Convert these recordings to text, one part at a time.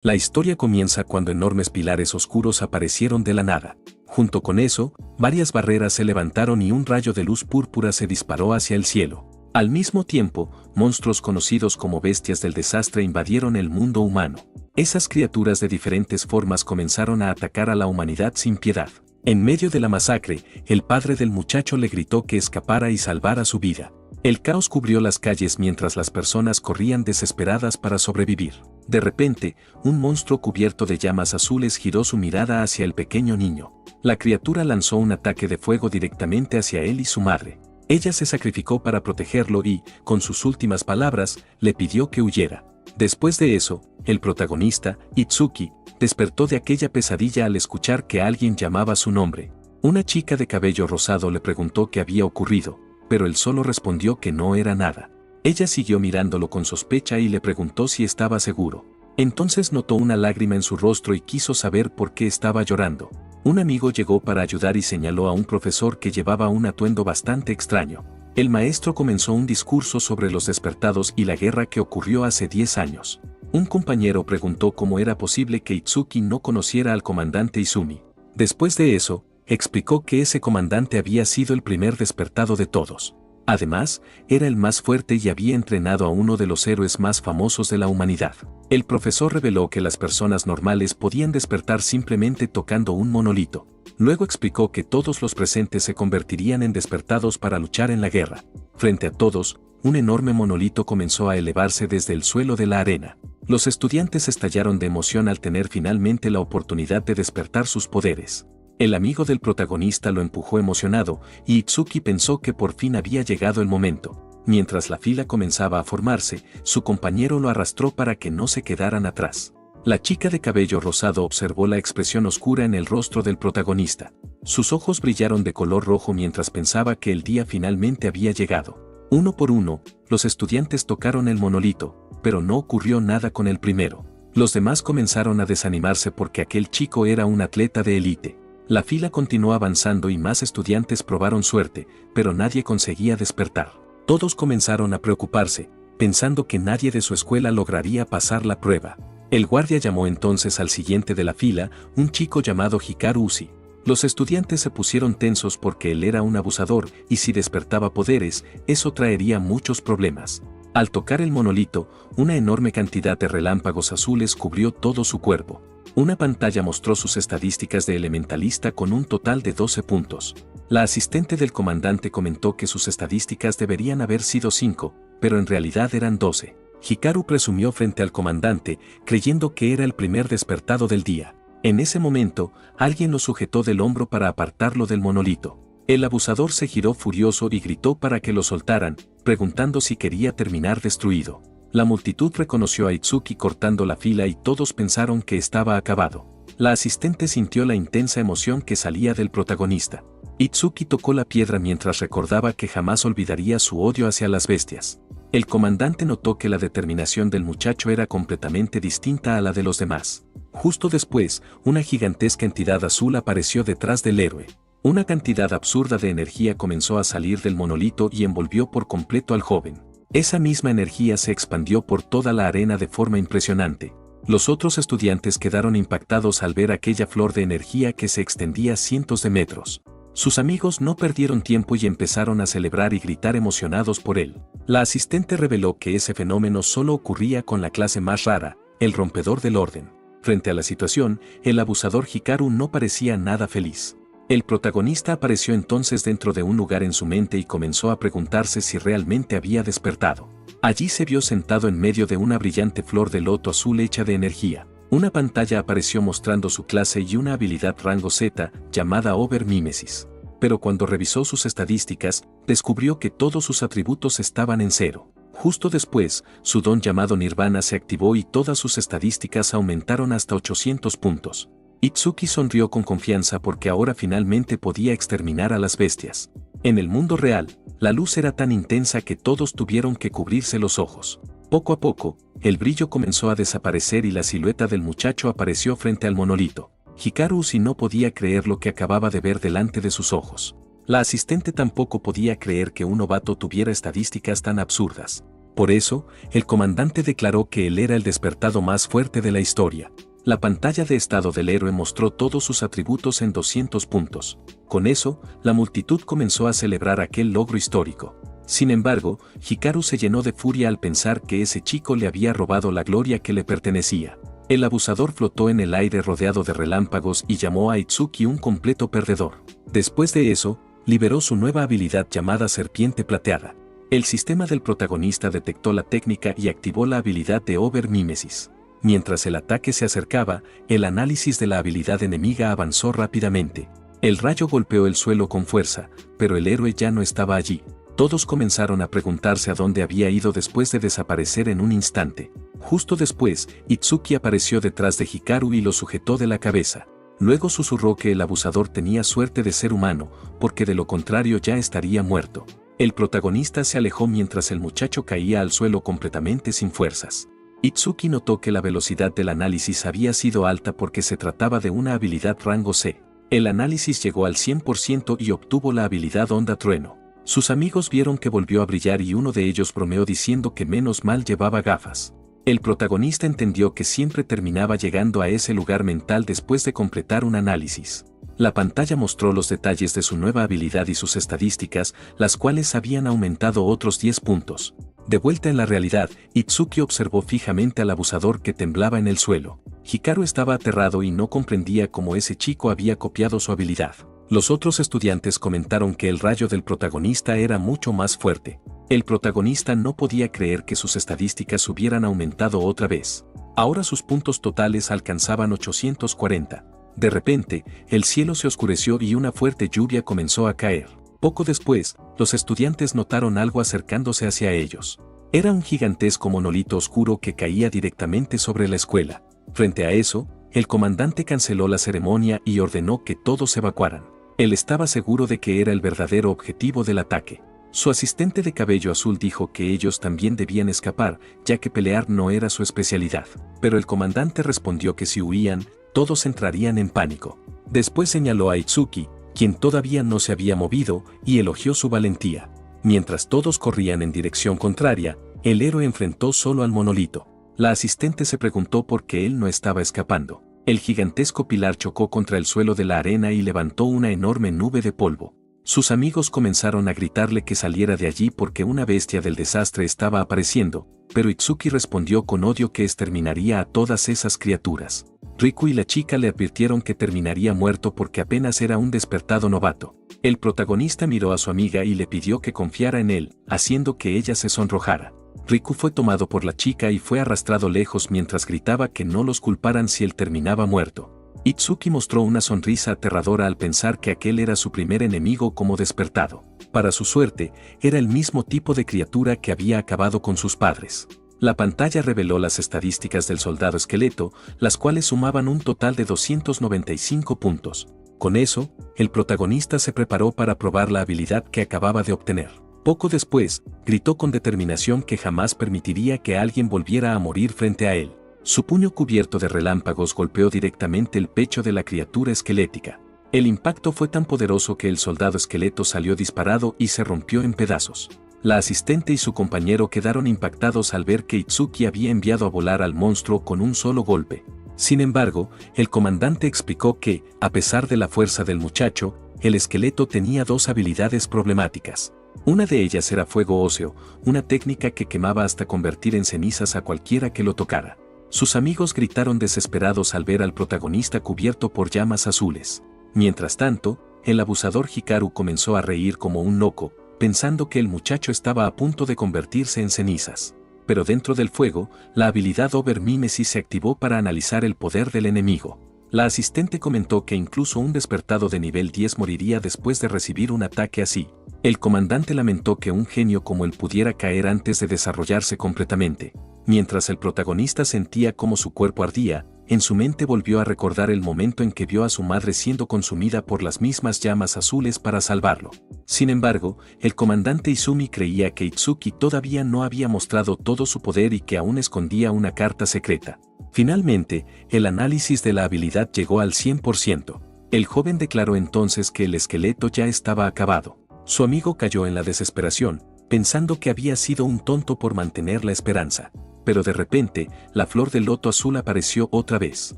La historia comienza cuando enormes pilares oscuros aparecieron de la nada. Junto con eso, varias barreras se levantaron y un rayo de luz púrpura se disparó hacia el cielo. Al mismo tiempo, monstruos conocidos como bestias del desastre invadieron el mundo humano. Esas criaturas de diferentes formas comenzaron a atacar a la humanidad sin piedad. En medio de la masacre, el padre del muchacho le gritó que escapara y salvara su vida. El caos cubrió las calles mientras las personas corrían desesperadas para sobrevivir. De repente, un monstruo cubierto de llamas azules giró su mirada hacia el pequeño niño. La criatura lanzó un ataque de fuego directamente hacia él y su madre. Ella se sacrificó para protegerlo y, con sus últimas palabras, le pidió que huyera. Después de eso, el protagonista, Itsuki, despertó de aquella pesadilla al escuchar que alguien llamaba su nombre. Una chica de cabello rosado le preguntó qué había ocurrido, pero él solo respondió que no era nada. Ella siguió mirándolo con sospecha y le preguntó si estaba seguro. Entonces notó una lágrima en su rostro y quiso saber por qué estaba llorando. Un amigo llegó para ayudar y señaló a un profesor que llevaba un atuendo bastante extraño. El maestro comenzó un discurso sobre los despertados y la guerra que ocurrió hace 10 años. Un compañero preguntó cómo era posible que Itsuki no conociera al comandante Izumi. Después de eso, explicó que ese comandante había sido el primer despertado de todos. Además, era el más fuerte y había entrenado a uno de los héroes más famosos de la humanidad. El profesor reveló que las personas normales podían despertar simplemente tocando un monolito. Luego explicó que todos los presentes se convertirían en despertados para luchar en la guerra. Frente a todos, un enorme monolito comenzó a elevarse desde el suelo de la arena. Los estudiantes estallaron de emoción al tener finalmente la oportunidad de despertar sus poderes. El amigo del protagonista lo empujó emocionado, y Itsuki pensó que por fin había llegado el momento. Mientras la fila comenzaba a formarse, su compañero lo arrastró para que no se quedaran atrás. La chica de cabello rosado observó la expresión oscura en el rostro del protagonista. Sus ojos brillaron de color rojo mientras pensaba que el día finalmente había llegado. Uno por uno, los estudiantes tocaron el monolito, pero no ocurrió nada con el primero. Los demás comenzaron a desanimarse porque aquel chico era un atleta de élite. La fila continuó avanzando y más estudiantes probaron suerte, pero nadie conseguía despertar. Todos comenzaron a preocuparse, pensando que nadie de su escuela lograría pasar la prueba. El guardia llamó entonces al siguiente de la fila, un chico llamado Hikaru Uchi. Los estudiantes se pusieron tensos porque él era un abusador y si despertaba poderes, eso traería muchos problemas. Al tocar el monolito, una enorme cantidad de relámpagos azules cubrió todo su cuerpo. Una pantalla mostró sus estadísticas de elementalista con un total de 12 puntos. La asistente del comandante comentó que sus estadísticas deberían haber sido 5, pero en realidad eran 12. Hikaru presumió frente al comandante, creyendo que era el primer despertado del día. En ese momento, alguien lo sujetó del hombro para apartarlo del monolito. El abusador se giró furioso y gritó para que lo soltaran, preguntando si quería terminar destruido. La multitud reconoció a Itsuki cortando la fila y todos pensaron que estaba acabado. La asistente sintió la intensa emoción que salía del protagonista. Itsuki tocó la piedra mientras recordaba que jamás olvidaría su odio hacia las bestias. El comandante notó que la determinación del muchacho era completamente distinta a la de los demás. Justo después, una gigantesca entidad azul apareció detrás del héroe. Una cantidad absurda de energía comenzó a salir del monolito y envolvió por completo al joven. Esa misma energía se expandió por toda la arena de forma impresionante. Los otros estudiantes quedaron impactados al ver aquella flor de energía que se extendía cientos de metros. Sus amigos no perdieron tiempo y empezaron a celebrar y gritar emocionados por él. La asistente reveló que ese fenómeno solo ocurría con la clase más rara, el rompedor del orden. Frente a la situación, el abusador Hikaru no parecía nada feliz. El protagonista apareció entonces dentro de un lugar en su mente y comenzó a preguntarse si realmente había despertado. Allí se vio sentado en medio de una brillante flor de loto azul hecha de energía. Una pantalla apareció mostrando su clase y una habilidad rango Z, llamada Overmimesis. Pero cuando revisó sus estadísticas, descubrió que todos sus atributos estaban en 0. Justo después, su don llamado Nirvana se activó y todas sus estadísticas aumentaron hasta 800 puntos. Itsuki sonrió con confianza porque ahora finalmente podía exterminar a las bestias. En el mundo real, la luz era tan intensa que todos tuvieron que cubrirse los ojos. Poco a poco, el brillo comenzó a desaparecer y la silueta del muchacho apareció frente al monolito. Hikaru Uchi no podía creer lo que acababa de ver delante de sus ojos. La asistente tampoco podía creer que un novato tuviera estadísticas tan absurdas. Por eso, el comandante declaró que él era el despertado más fuerte de la historia. La pantalla de estado del héroe mostró todos sus atributos en 200 puntos. Con eso, la multitud comenzó a celebrar aquel logro histórico. Sin embargo, Hikaru se llenó de furia al pensar que ese chico le había robado la gloria que le pertenecía. El abusador flotó en el aire rodeado de relámpagos y llamó a Itsuki un completo perdedor. Después de eso, liberó su nueva habilidad llamada Serpiente Plateada. El sistema del protagonista detectó la técnica y activó la habilidad de Over-Mimesis. Mientras el ataque se acercaba, el análisis de la habilidad enemiga avanzó rápidamente. El rayo golpeó el suelo con fuerza, pero el héroe ya no estaba allí. Todos comenzaron a preguntarse a dónde había ido después de desaparecer en un instante. Justo después, Itsuki apareció detrás de Hikaru y lo sujetó de la cabeza. Luego susurró que el abusador tenía suerte de ser humano, porque de lo contrario ya estaría muerto. El protagonista se alejó mientras el muchacho caía al suelo completamente sin fuerzas. Itsuki notó que la velocidad del análisis había sido alta porque se trataba de una habilidad rango C. El análisis llegó al 100% y obtuvo la habilidad Onda Trueno. Sus amigos vieron que volvió a brillar y uno de ellos bromeó diciendo que menos mal llevaba gafas. El protagonista entendió que siempre terminaba llegando a ese lugar mental después de completar un análisis. La pantalla mostró los detalles de su nueva habilidad y sus estadísticas, las cuales habían aumentado otros 10 puntos. De vuelta en la realidad, Itsuki observó fijamente al abusador que temblaba en el suelo. Hikaru estaba aterrado y no comprendía cómo ese chico había copiado su habilidad. Los otros estudiantes comentaron que el rayo del protagonista era mucho más fuerte. El protagonista no podía creer que sus estadísticas hubieran aumentado otra vez. Ahora sus puntos totales alcanzaban 840. De repente, el cielo se oscureció y una fuerte lluvia comenzó a caer. Poco después, los estudiantes notaron algo acercándose hacia ellos. Era un gigantesco monolito oscuro que caía directamente sobre la escuela. Frente a eso, el comandante canceló la ceremonia y ordenó que todos se evacuaran. Él estaba seguro de que era el verdadero objetivo del ataque. Su asistente de cabello azul dijo que ellos también debían escapar, ya que pelear no era su especialidad. Pero el comandante respondió que si huían, todos entrarían en pánico. Después señaló a Itsuki, quien todavía no se había movido, y elogió su valentía. Mientras todos corrían en dirección contraria, el héroe enfrentó solo al monolito. La asistente se preguntó por qué él no estaba escapando. El gigantesco pilar chocó contra el suelo de la arena y levantó una enorme nube de polvo. Sus amigos comenzaron a gritarle que saliera de allí porque una bestia del desastre estaba apareciendo, pero Itsuki respondió con odio que exterminaría a todas esas criaturas. Riku y la chica le advirtieron que terminaría muerto porque apenas era un despertado novato. El protagonista miró a su amiga y le pidió que confiara en él, haciendo que ella se sonrojara. Riku fue tomado por la chica y fue arrastrado lejos mientras gritaba que no los culparan si él terminaba muerto. Itsuki mostró una sonrisa aterradora al pensar que aquel era su primer enemigo como despertado. Para su suerte, era el mismo tipo de criatura que había acabado con sus padres. La pantalla reveló las estadísticas del soldado esqueleto, las cuales sumaban un total de 295 puntos. Con eso, el protagonista se preparó para probar la habilidad que acababa de obtener. Poco después, gritó con determinación que jamás permitiría que alguien volviera a morir frente a él. Su puño cubierto de relámpagos golpeó directamente el pecho de la criatura esquelética. El impacto fue tan poderoso que el soldado esqueleto salió disparado y se rompió en pedazos. La asistente y su compañero quedaron impactados al ver que Itsuki había enviado a volar al monstruo con un solo golpe. Sin embargo, el comandante explicó que, a pesar de la fuerza del muchacho, el esqueleto tenía dos habilidades problemáticas. Una de ellas era fuego óseo, una técnica que quemaba hasta convertir en cenizas a cualquiera que lo tocara. Sus amigos gritaron desesperados al ver al protagonista cubierto por llamas azules. Mientras tanto, el abusador Hikaru comenzó a reír como un loco, pensando que el muchacho estaba a punto de convertirse en cenizas. Pero dentro del fuego, la habilidad Over-Mimesis se activó para analizar el poder del enemigo. La asistente comentó que incluso un despertado de nivel 10 moriría después de recibir un ataque así. El comandante lamentó que un genio como él pudiera caer antes de desarrollarse completamente. Mientras el protagonista sentía cómo su cuerpo ardía, en su mente volvió a recordar el momento en que vio a su madre siendo consumida por las mismas llamas azules para salvarlo. Sin embargo, el comandante Izumi creía que Itsuki todavía no había mostrado todo su poder y que aún escondía una carta secreta. Finalmente, el análisis de la habilidad llegó al 100%. El joven declaró entonces que el esqueleto ya estaba acabado. Su amigo cayó en la desesperación, pensando que había sido un tonto por mantener la esperanza. Pero de repente, la flor del loto azul apareció otra vez.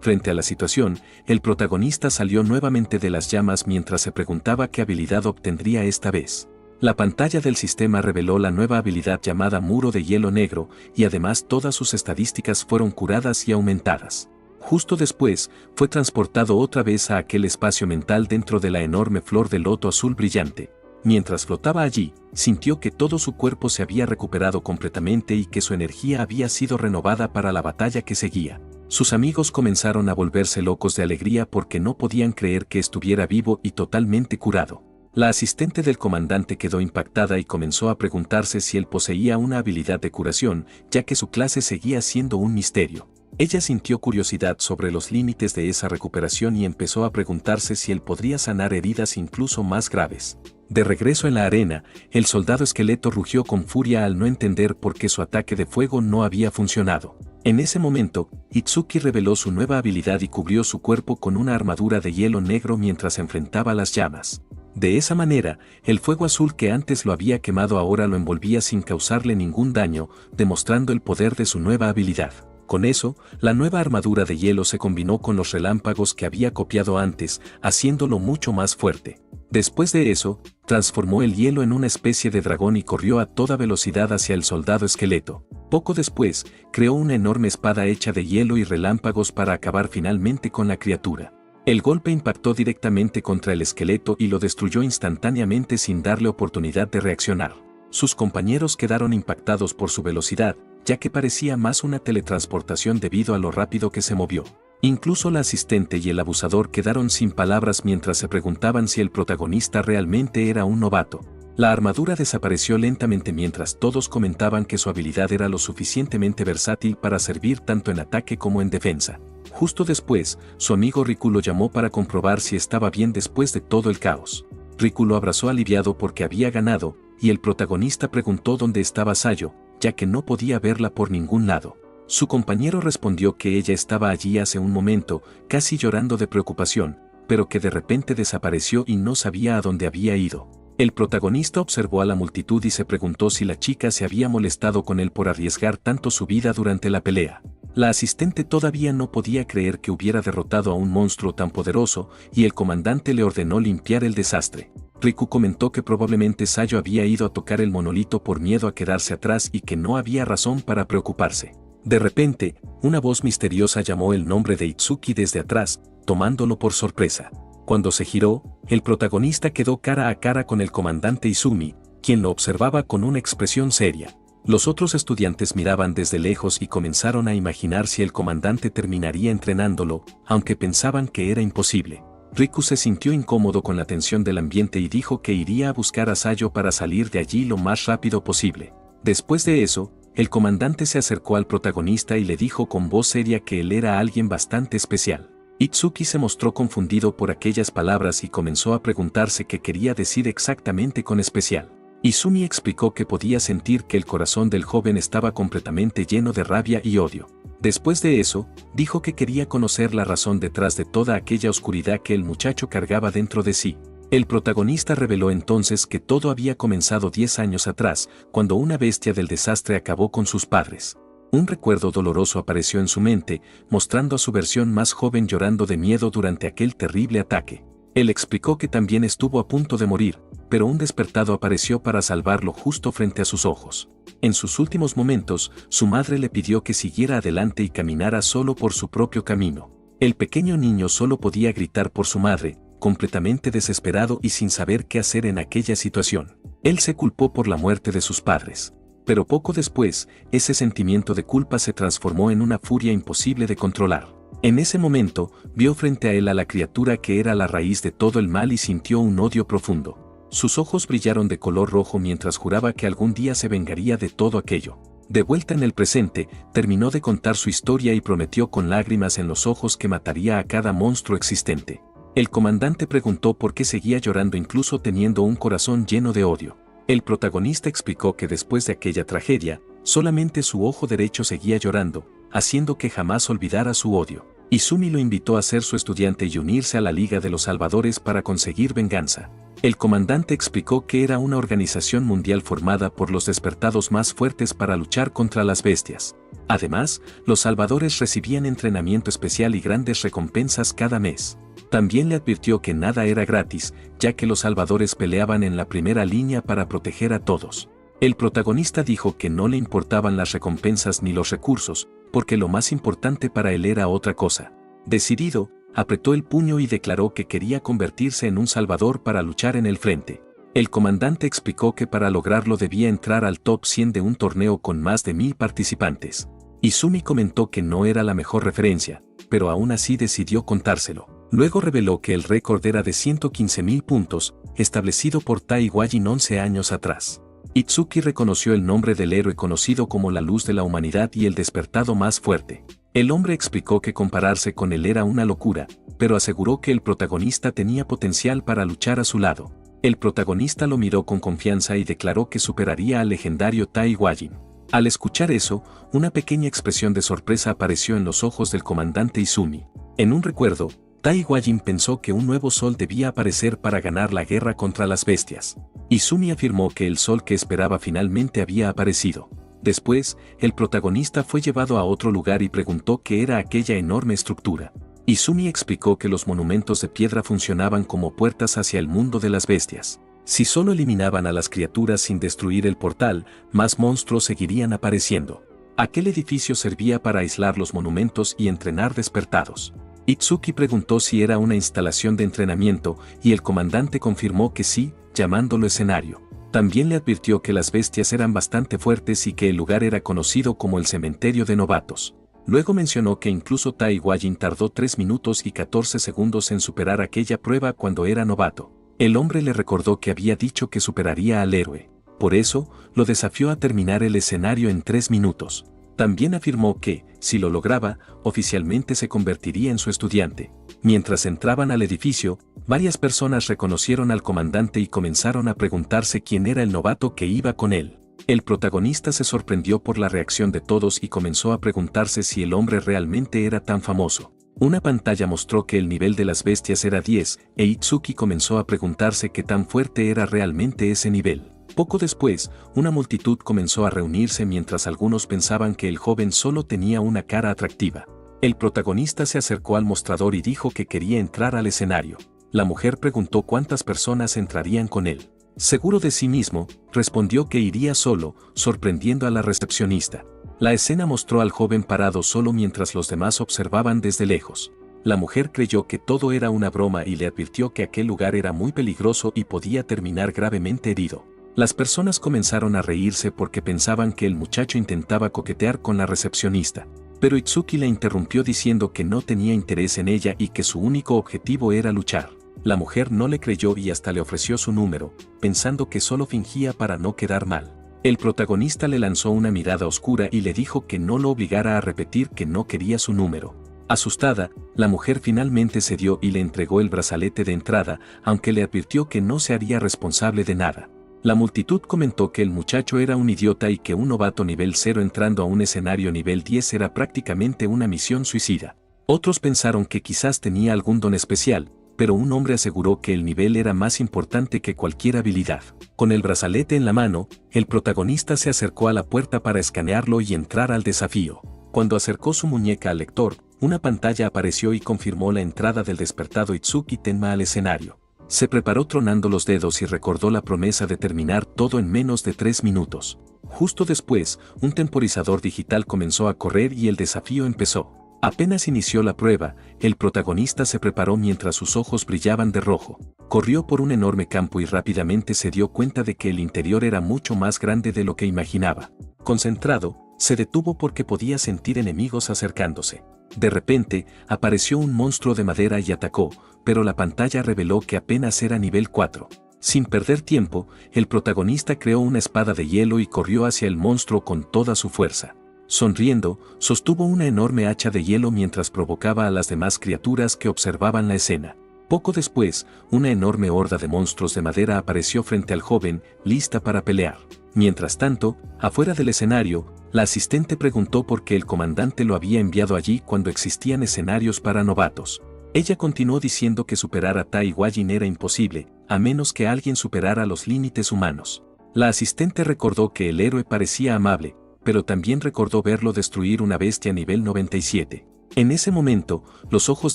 Frente a la situación, el protagonista salió nuevamente de las llamas mientras se preguntaba qué habilidad obtendría esta vez. La pantalla del sistema reveló la nueva habilidad llamada Muro de Hielo Negro, y además todas sus estadísticas fueron curadas y aumentadas. Justo después, fue transportado otra vez a aquel espacio mental dentro de la enorme flor de loto azul brillante. Mientras flotaba allí, sintió que todo su cuerpo se había recuperado completamente y que su energía había sido renovada para la batalla que seguía. Sus amigos comenzaron a volverse locos de alegría porque no podían creer que estuviera vivo y totalmente curado. La asistente del comandante quedó impactada y comenzó a preguntarse si él poseía una habilidad de curación, ya que su clase seguía siendo un misterio. Ella sintió curiosidad sobre los límites de esa recuperación y empezó a preguntarse si él podría sanar heridas incluso más graves. De regreso en la arena, el soldado esqueleto rugió con furia al no entender por qué su ataque de fuego no había funcionado. En ese momento, Itsuki reveló su nueva habilidad y cubrió su cuerpo con una armadura de hielo negro mientras enfrentaba las llamas. De esa manera, el fuego azul que antes lo había quemado ahora lo envolvía sin causarle ningún daño, demostrando el poder de su nueva habilidad. Con eso, la nueva armadura de hielo se combinó con los relámpagos que había copiado antes, haciéndolo mucho más fuerte. Después de eso, transformó el hielo en una especie de dragón y corrió a toda velocidad hacia el soldado esqueleto. Poco después, creó una enorme espada hecha de hielo y relámpagos para acabar finalmente con la criatura. El golpe impactó directamente contra el esqueleto y lo destruyó instantáneamente sin darle oportunidad de reaccionar. Sus compañeros quedaron impactados por su velocidad, ya que parecía más una teletransportación debido a lo rápido que se movió. Incluso la asistente y el abusador quedaron sin palabras mientras se preguntaban si el protagonista realmente era un novato. La armadura desapareció lentamente mientras todos comentaban que su habilidad era lo suficientemente versátil para servir tanto en ataque como en defensa. Justo después, su amigo Riku lo llamó para comprobar si estaba bien después de todo el caos. Riku lo abrazó aliviado porque había ganado, y el protagonista preguntó dónde estaba Sayo, ya que no podía verla por ningún lado. Su compañero respondió que ella estaba allí hace un momento, casi llorando de preocupación, pero que de repente desapareció y no sabía a dónde había ido. El protagonista observó a la multitud y se preguntó si la chica se había molestado con él por arriesgar tanto su vida durante la pelea. La asistente todavía no podía creer que hubiera derrotado a un monstruo tan poderoso, y el comandante le ordenó limpiar el desastre. Riku comentó que probablemente Sayo había ido a tocar el monolito por miedo a quedarse atrás y que no había razón para preocuparse. De repente, una voz misteriosa llamó el nombre de Itsuki desde atrás, tomándolo por sorpresa. Cuando se giró, el protagonista quedó cara a cara con el comandante Izumi, quien lo observaba con una expresión seria. Los otros estudiantes miraban desde lejos y comenzaron a imaginar si el comandante terminaría entrenándolo, aunque pensaban que era imposible. Riku se sintió incómodo con la tensión del ambiente y dijo que iría a buscar a Sayo para salir de allí lo más rápido posible. Después de eso, el comandante se acercó al protagonista y le dijo con voz seria que él era alguien bastante especial. Itsuki se mostró confundido por aquellas palabras y comenzó a preguntarse qué quería decir exactamente con especial. Izumi explicó que podía sentir que el corazón del joven estaba completamente lleno de rabia y odio. Después de eso, dijo que quería conocer la razón detrás de toda aquella oscuridad que el muchacho cargaba dentro de sí. El protagonista reveló entonces que todo había comenzado 10 años atrás, cuando una bestia del desastre acabó con sus padres. Un recuerdo doloroso apareció en su mente, mostrando a su versión más joven llorando de miedo durante aquel terrible ataque. Él explicó que también estuvo a punto de morir, pero un despertado apareció para salvarlo justo frente a sus ojos. En sus últimos momentos, su madre le pidió que siguiera adelante y caminara solo por su propio camino. El pequeño niño solo podía gritar por su madre, completamente desesperado y sin saber qué hacer en aquella situación. Él se culpó por la muerte de sus padres. Pero poco después, ese sentimiento de culpa se transformó en una furia imposible de controlar. En ese momento, vio frente a él a la criatura que era la raíz de todo el mal y sintió un odio profundo. Sus ojos brillaron de color rojo mientras juraba que algún día se vengaría de todo aquello. De vuelta en el presente, terminó de contar su historia y prometió con lágrimas en los ojos que mataría a cada monstruo existente. El comandante preguntó por qué seguía llorando incluso teniendo un corazón lleno de odio. El protagonista explicó que después de aquella tragedia, solamente su ojo derecho seguía llorando, haciendo que jamás olvidara su odio. Izumi lo invitó a ser su estudiante y unirse a la Liga de los Salvadores para conseguir venganza. El comandante explicó que era una organización mundial formada por los despertados más fuertes para luchar contra las bestias. Además, los salvadores recibían entrenamiento especial y grandes recompensas cada mes. También le advirtió que nada era gratis, ya que los salvadores peleaban en la primera línea para proteger a todos. El protagonista dijo que no le importaban las recompensas ni los recursos, porque lo más importante para él era otra cosa. Decidido, apretó el puño y declaró que quería convertirse en un salvador para luchar en el frente. El comandante explicó que para lograrlo debía entrar al top 100 de un torneo con más de 1000 participantes. Izumi comentó que no era la mejor referencia, pero aún así decidió contárselo. Luego reveló que el récord era de 115.000 puntos, establecido por Tai Wajin 11 años atrás. Itsuki reconoció el nombre del héroe conocido como la luz de la humanidad y el despertado más fuerte. El hombre explicó que compararse con él era una locura, pero aseguró que el protagonista tenía potencial para luchar a su lado. El protagonista lo miró con confianza y declaró que superaría al legendario Tai Wajin. Al escuchar eso, una pequeña expresión de sorpresa apareció en los ojos del comandante Izumi. En un recuerdo, Tai Wajin pensó que un nuevo sol debía aparecer para ganar la guerra contra las bestias. Izumi afirmó que el sol que esperaba finalmente había aparecido. Después, el protagonista fue llevado a otro lugar y preguntó qué era aquella enorme estructura. Izumi explicó que los monumentos de piedra funcionaban como puertas hacia el mundo de las bestias. Si solo eliminaban a las criaturas sin destruir el portal, más monstruos seguirían apareciendo. Aquel edificio servía para aislar los monumentos y entrenar despertados. Itsuki preguntó si era una instalación de entrenamiento y el comandante confirmó que sí, llamándolo escenario. También le advirtió que las bestias eran bastante fuertes y que el lugar era conocido como el cementerio de novatos. Luego mencionó que incluso Tai Wajin tardó 3 minutos y 14 segundos en superar aquella prueba cuando era novato. El hombre le recordó que había dicho que superaría al héroe. Por eso, lo desafió a terminar el escenario en 3 minutos. También afirmó que, si lo lograba, oficialmente se convertiría en su estudiante. Mientras entraban al edificio, varias personas reconocieron al comandante y comenzaron a preguntarse quién era el novato que iba con él. El protagonista se sorprendió por la reacción de todos y comenzó a preguntarse si el hombre realmente era tan famoso. Una pantalla mostró que el nivel de las bestias era 10, e Itsuki comenzó a preguntarse qué tan fuerte era realmente ese nivel. Poco después, una multitud comenzó a reunirse mientras algunos pensaban que el joven solo tenía una cara atractiva. El protagonista se acercó al mostrador y dijo que quería entrar al escenario. La mujer preguntó cuántas personas entrarían con él. Seguro de sí mismo, respondió que iría solo, sorprendiendo a la recepcionista. La escena mostró al joven parado solo mientras los demás observaban desde lejos. La mujer creyó que todo era una broma y le advirtió que aquel lugar era muy peligroso y podía terminar gravemente herido. Las personas comenzaron a reírse porque pensaban que el muchacho intentaba coquetear con la recepcionista. Pero Itsuki la interrumpió diciendo que no tenía interés en ella y que su único objetivo era luchar. La mujer no le creyó y hasta le ofreció su número, pensando que solo fingía para no quedar mal. El protagonista le lanzó una mirada oscura y le dijo que no lo obligara a repetir que no quería su número. Asustada, la mujer finalmente cedió y le entregó el brazalete de entrada, aunque le advirtió que no se haría responsable de nada. La multitud comentó que el muchacho era un idiota y que un novato nivel 0 entrando a un escenario nivel 10 era prácticamente una misión suicida. Otros pensaron que quizás tenía algún don especial, pero un hombre aseguró que el nivel era más importante que cualquier habilidad. Con el brazalete en la mano, el protagonista se acercó a la puerta para escanearlo y entrar al desafío. Cuando acercó su muñeca al lector, una pantalla apareció y confirmó la entrada del despertado Itsuki Tenma al escenario. Se preparó tronando los dedos y recordó la promesa de terminar todo en menos de 3 minutos. Justo después, un temporizador digital comenzó a correr y el desafío empezó. Apenas inició la prueba, el protagonista se preparó mientras sus ojos brillaban de rojo. Corrió por un enorme campo y rápidamente se dio cuenta de que el interior era mucho más grande de lo que imaginaba. Concentrado, se detuvo porque podía sentir enemigos acercándose. De repente, apareció un monstruo de madera y atacó, pero la pantalla reveló que apenas era nivel 4. Sin perder tiempo, el protagonista creó una espada de hielo y corrió hacia el monstruo con toda su fuerza. Sonriendo, sostuvo una enorme hacha de hielo mientras provocaba a las demás criaturas que observaban la escena. Poco después, una enorme horda de monstruos de madera apareció frente al joven, lista para pelear. Mientras tanto, afuera del escenario, la asistente preguntó por qué el comandante lo había enviado allí cuando existían escenarios para novatos. Ella continuó diciendo que superar a Tai Wajin era imposible, a menos que alguien superara los límites humanos. La asistente recordó que el héroe parecía amable, pero también recordó verlo destruir una bestia nivel 97. En ese momento, los ojos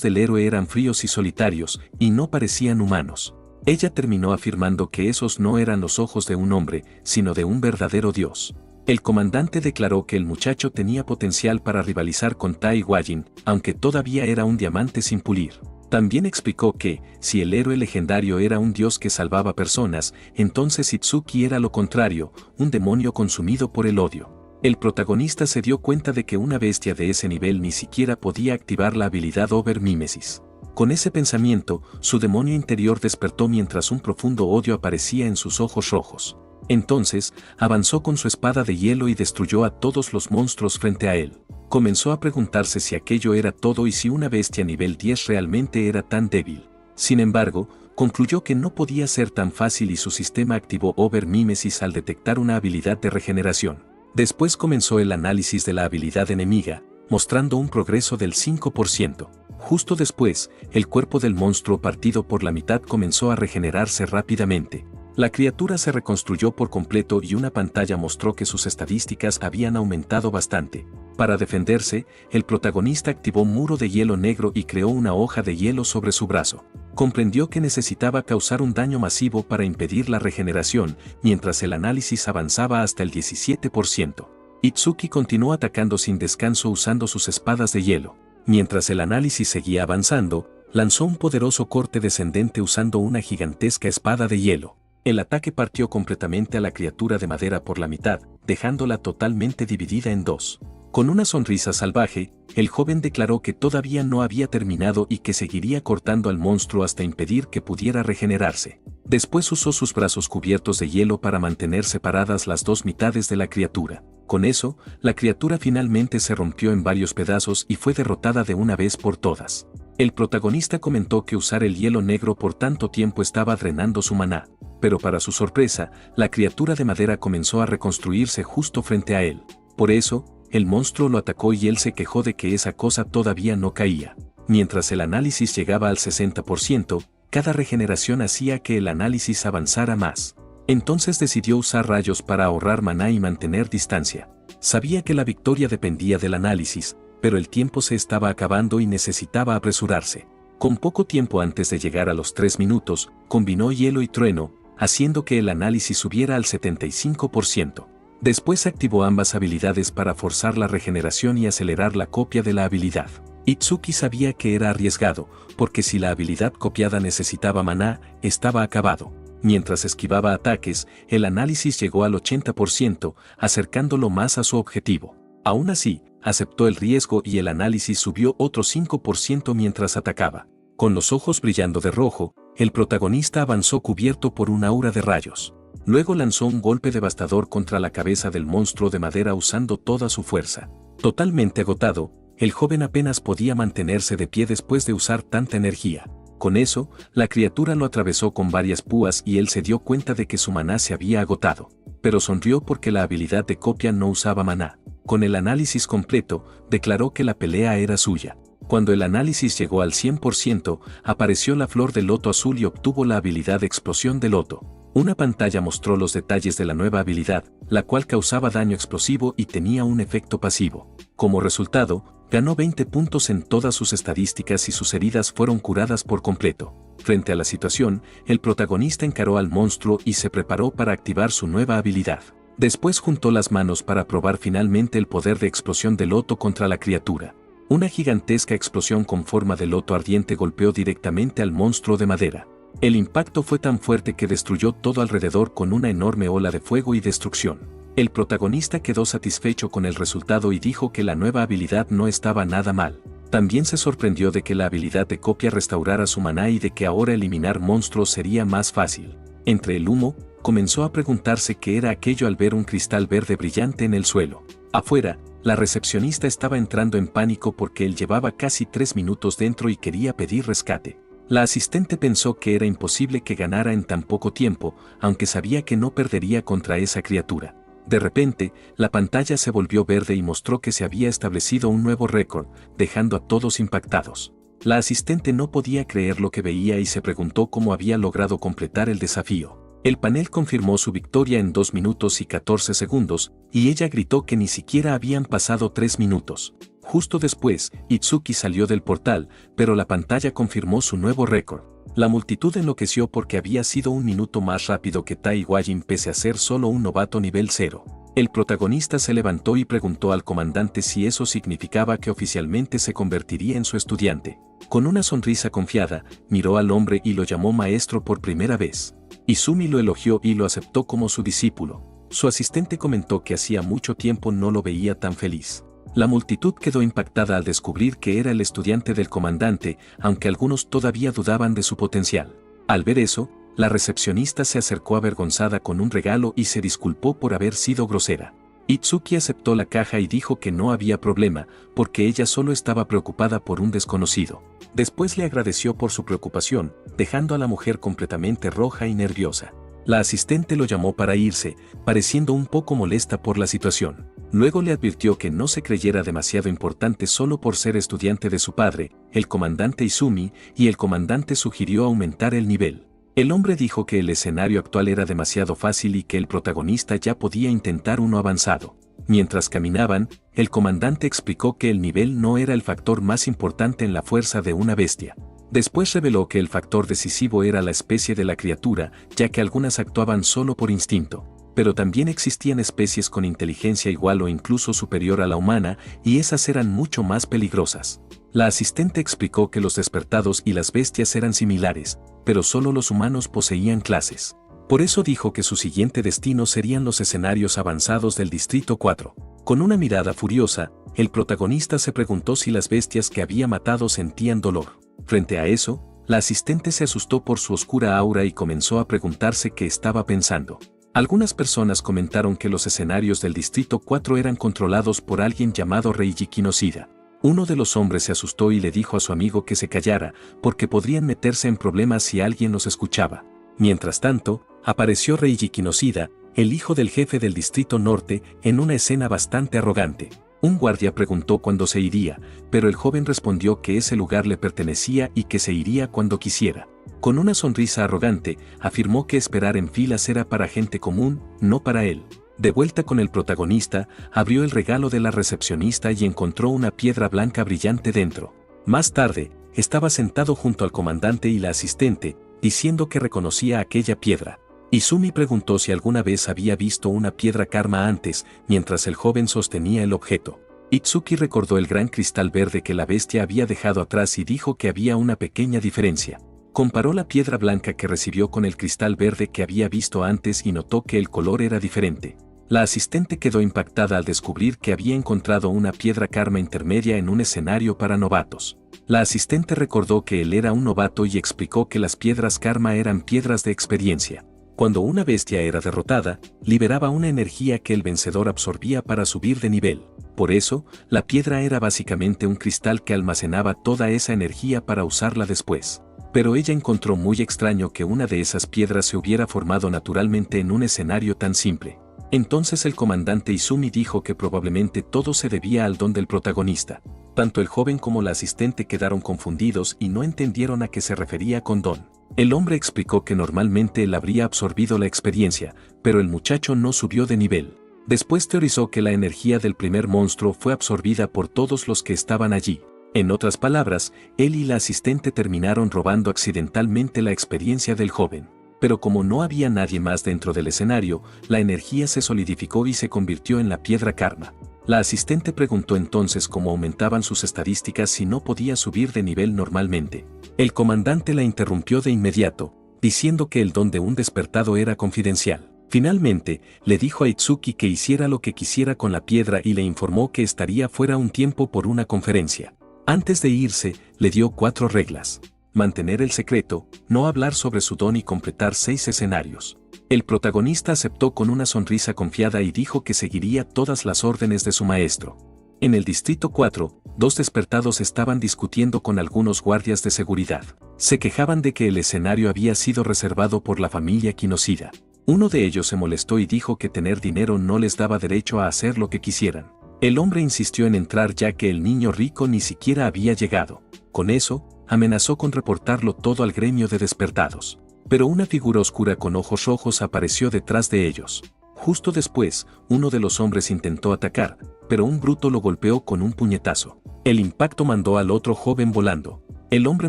del héroe eran fríos y solitarios, y no parecían humanos. Ella terminó afirmando que esos no eran los ojos de un hombre, sino de un verdadero dios. El comandante declaró que el muchacho tenía potencial para rivalizar con Tai Wajin, aunque todavía era un diamante sin pulir. También explicó que, si el héroe legendario era un dios que salvaba personas, entonces Itsuki era lo contrario, un demonio consumido por el odio. El protagonista se dio cuenta de que una bestia de ese nivel ni siquiera podía activar la habilidad Over-Mimesis. Con ese pensamiento, su demonio interior despertó mientras un profundo odio aparecía en sus ojos rojos. Entonces, avanzó con su espada de hielo y destruyó a todos los monstruos frente a él. Comenzó a preguntarse si aquello era todo y si una bestia nivel 10 realmente era tan débil. Sin embargo, concluyó que no podía ser tan fácil y su sistema activó Over-Mimesis al detectar una habilidad de regeneración. Después comenzó el análisis de la habilidad enemiga, mostrando un progreso del 5%. Justo después, el cuerpo del monstruo partido por la mitad comenzó a regenerarse rápidamente. La criatura se reconstruyó por completo y una pantalla mostró que sus estadísticas habían aumentado bastante. Para defenderse, el protagonista activó Muro de Hielo Negro y creó una hoja de hielo sobre su brazo. Comprendió que necesitaba causar un daño masivo para impedir la regeneración, mientras el análisis avanzaba hasta el 17%. Itsuki continuó atacando sin descanso usando sus espadas de hielo. Mientras el análisis seguía avanzando, lanzó un poderoso corte descendente usando una gigantesca espada de hielo. El ataque partió completamente a la criatura de madera por la mitad, dejándola totalmente dividida en dos. Con una sonrisa salvaje, el joven declaró que todavía no había terminado y que seguiría cortando al monstruo hasta impedir que pudiera regenerarse. Después usó sus brazos cubiertos de hielo para mantener separadas las dos mitades de la criatura. Con eso, la criatura finalmente se rompió en varios pedazos y fue derrotada de una vez por todas. El protagonista comentó que usar el hielo negro por tanto tiempo estaba drenando su maná, pero para su sorpresa, la criatura de madera comenzó a reconstruirse justo frente a él. Por eso, el monstruo lo atacó y él se quejó de que esa cosa todavía no caía. Mientras el análisis llegaba al 60%, cada regeneración hacía que el análisis avanzara más. Entonces decidió usar rayos para ahorrar maná y mantener distancia. Sabía que la victoria dependía del análisis, pero el tiempo se estaba acabando y necesitaba apresurarse. Con poco tiempo antes de llegar a los 3 minutos, combinó hielo y trueno, haciendo que el análisis subiera al 75%. Después activó ambas habilidades para forzar la regeneración y acelerar la copia de la habilidad. Itsuki sabía que era arriesgado, porque si la habilidad copiada necesitaba maná, estaba acabado. Mientras esquivaba ataques, el análisis llegó al 80%, acercándolo más a su objetivo. Aún así, aceptó el riesgo y el análisis subió otro 5% mientras atacaba. Con los ojos brillando de rojo, el protagonista avanzó cubierto por un aura de rayos. Luego lanzó un golpe devastador contra la cabeza del monstruo de madera usando toda su fuerza. Totalmente agotado, el joven apenas podía mantenerse de pie después de usar tanta energía. Con eso, la criatura lo atravesó con varias púas y él se dio cuenta de que su maná se había agotado. Pero sonrió porque la habilidad de copia no usaba maná. Con el análisis completo, declaró que la pelea era suya. Cuando el análisis llegó al 100%, apareció la flor de loto azul y obtuvo la habilidad de explosión de loto. Una pantalla mostró los detalles de la nueva habilidad, la cual causaba daño explosivo y tenía un efecto pasivo. Como resultado, ganó 20 puntos en todas sus estadísticas y sus heridas fueron curadas por completo. Frente a la situación, el protagonista encaró al monstruo y se preparó para activar su nueva habilidad. Después juntó las manos para probar finalmente el poder de explosión de loto contra la criatura. Una gigantesca explosión con forma de loto ardiente golpeó directamente al monstruo de madera. El impacto fue tan fuerte que destruyó todo alrededor con una enorme ola de fuego y destrucción. El protagonista quedó satisfecho con el resultado y dijo que la nueva habilidad no estaba nada mal. También se sorprendió de que la habilidad de copia restaurara su maná y de que ahora eliminar monstruos sería más fácil. Entre el humo, comenzó a preguntarse qué era aquello al ver un cristal verde brillante en el suelo. Afuera, la recepcionista estaba entrando en pánico porque él llevaba casi 3 minutos dentro y quería pedir rescate. La asistente pensó que era imposible que ganara en tan poco tiempo, aunque sabía que no perdería contra esa criatura. De repente, la pantalla se volvió verde y mostró que se había establecido un nuevo récord, dejando a todos impactados. La asistente no podía creer lo que veía y se preguntó cómo había logrado completar el desafío. El panel confirmó su victoria en 2 minutos y 14 segundos, y ella gritó que ni siquiera habían pasado 3 minutos. Justo después, Itsuki salió del portal, pero la pantalla confirmó su nuevo récord. La multitud enloqueció porque había sido 1 minuto más rápido que Tai Wajin pese a ser solo un novato nivel 0. El protagonista se levantó y preguntó al comandante si eso significaba que oficialmente se convertiría en su estudiante. Con una sonrisa confiada, miró al hombre y lo llamó maestro por primera vez. Izumi lo elogió y lo aceptó como su discípulo. Su asistente comentó que hacía mucho tiempo no lo veía tan feliz. La multitud quedó impactada al descubrir que era el estudiante del comandante, aunque algunos todavía dudaban de su potencial. Al ver eso, la recepcionista se acercó avergonzada con un regalo y se disculpó por haber sido grosera. Itsuki aceptó la caja y dijo que no había problema, porque ella solo estaba preocupada por un desconocido. Después le agradeció por su preocupación, dejando a la mujer completamente roja y nerviosa. La asistente lo llamó para irse, pareciendo un poco molesta por la situación. Luego le advirtió que no se creyera demasiado importante solo por ser estudiante de su padre, el comandante Izumi, y el comandante sugirió aumentar el nivel. El hombre dijo que el escenario actual era demasiado fácil y que el protagonista ya podía intentar uno avanzado. Mientras caminaban, el comandante explicó que el nivel no era el factor más importante en la fuerza de una bestia. Después reveló que el factor decisivo era la especie de la criatura, ya que algunas actuaban solo por instinto, pero también existían especies con inteligencia igual o incluso superior a la humana, y esas eran mucho más peligrosas. La asistente explicó que los despertados y las bestias eran similares, pero solo los humanos poseían clases. Por eso dijo que su siguiente destino serían los escenarios avanzados del Distrito 4. Con una mirada furiosa, el protagonista se preguntó si las bestias que había matado sentían dolor. Frente a eso, la asistente se asustó por su oscura aura y comenzó a preguntarse qué estaba pensando. Algunas personas comentaron que los escenarios del Distrito 4 eran controlados por alguien llamado Reiji Kinoshida. Uno de los hombres se asustó y le dijo a su amigo que se callara, porque podrían meterse en problemas si alguien los escuchaba. Mientras tanto, apareció Reiji Kinoshida, el hijo del jefe del Distrito Norte, en una escena bastante arrogante. Un guardia preguntó cuándo se iría, pero el joven respondió que ese lugar le pertenecía y que se iría cuando quisiera. Con una sonrisa arrogante, afirmó que esperar en filas era para gente común, no para él. De vuelta con el protagonista, abrió el regalo de la recepcionista y encontró una piedra blanca brillante dentro. Más tarde, estaba sentado junto al comandante y la asistente, diciendo que reconocía aquella piedra. Izumi preguntó si alguna vez había visto una piedra karma antes, mientras el joven sostenía el objeto. Itsuki recordó el gran cristal verde que la bestia había dejado atrás y dijo que había una pequeña diferencia. Comparó la piedra blanca que recibió con el cristal verde que había visto antes y notó que el color era diferente. La asistente quedó impactada al descubrir que había encontrado una piedra karma intermedia en un escenario para novatos. La asistente recordó que él era un novato y explicó que las piedras karma eran piedras de experiencia. Cuando una bestia era derrotada, liberaba una energía que el vencedor absorbía para subir de nivel. Por eso, la piedra era básicamente un cristal que almacenaba toda esa energía para usarla después. Pero ella encontró muy extraño que una de esas piedras se hubiera formado naturalmente en un escenario tan simple. Entonces el comandante Izumi dijo que probablemente todo se debía al don del protagonista. Tanto el joven como la asistente quedaron confundidos y no entendieron a qué se refería con don. El hombre explicó que normalmente él habría absorbido la experiencia, pero el muchacho no subió de nivel. Después teorizó que la energía del primer monstruo fue absorbida por todos los que estaban allí. En otras palabras, él y la asistente terminaron robando accidentalmente la experiencia del joven. Pero como no había nadie más dentro del escenario, la energía se solidificó y se convirtió en la piedra karma. La asistente preguntó entonces cómo aumentaban sus estadísticas si no podía subir de nivel normalmente. El comandante la interrumpió de inmediato, diciendo que el don de un despertado era confidencial. Finalmente, le dijo a Itsuki que hiciera lo que quisiera con la piedra y le informó que estaría fuera un tiempo por una conferencia. Antes de irse, le dio 4 reglas. Mantener el secreto, no hablar sobre su don y completar 6 escenarios. El protagonista aceptó con una sonrisa confiada y dijo que seguiría todas las órdenes de su maestro. En el Distrito 4, 2 despertados estaban discutiendo con algunos guardias de seguridad. Se quejaban de que el escenario había sido reservado por la familia Kinoshida. Uno de ellos se molestó y dijo que tener dinero no les daba derecho a hacer lo que quisieran. El hombre insistió en entrar ya que el niño rico ni siquiera había llegado. Con eso, amenazó con reportarlo todo al gremio de despertados. Pero una figura oscura con ojos rojos apareció detrás de ellos. Justo después, uno de los hombres intentó atacar, pero un bruto lo golpeó con un puñetazo. El impacto mandó al otro joven volando. El hombre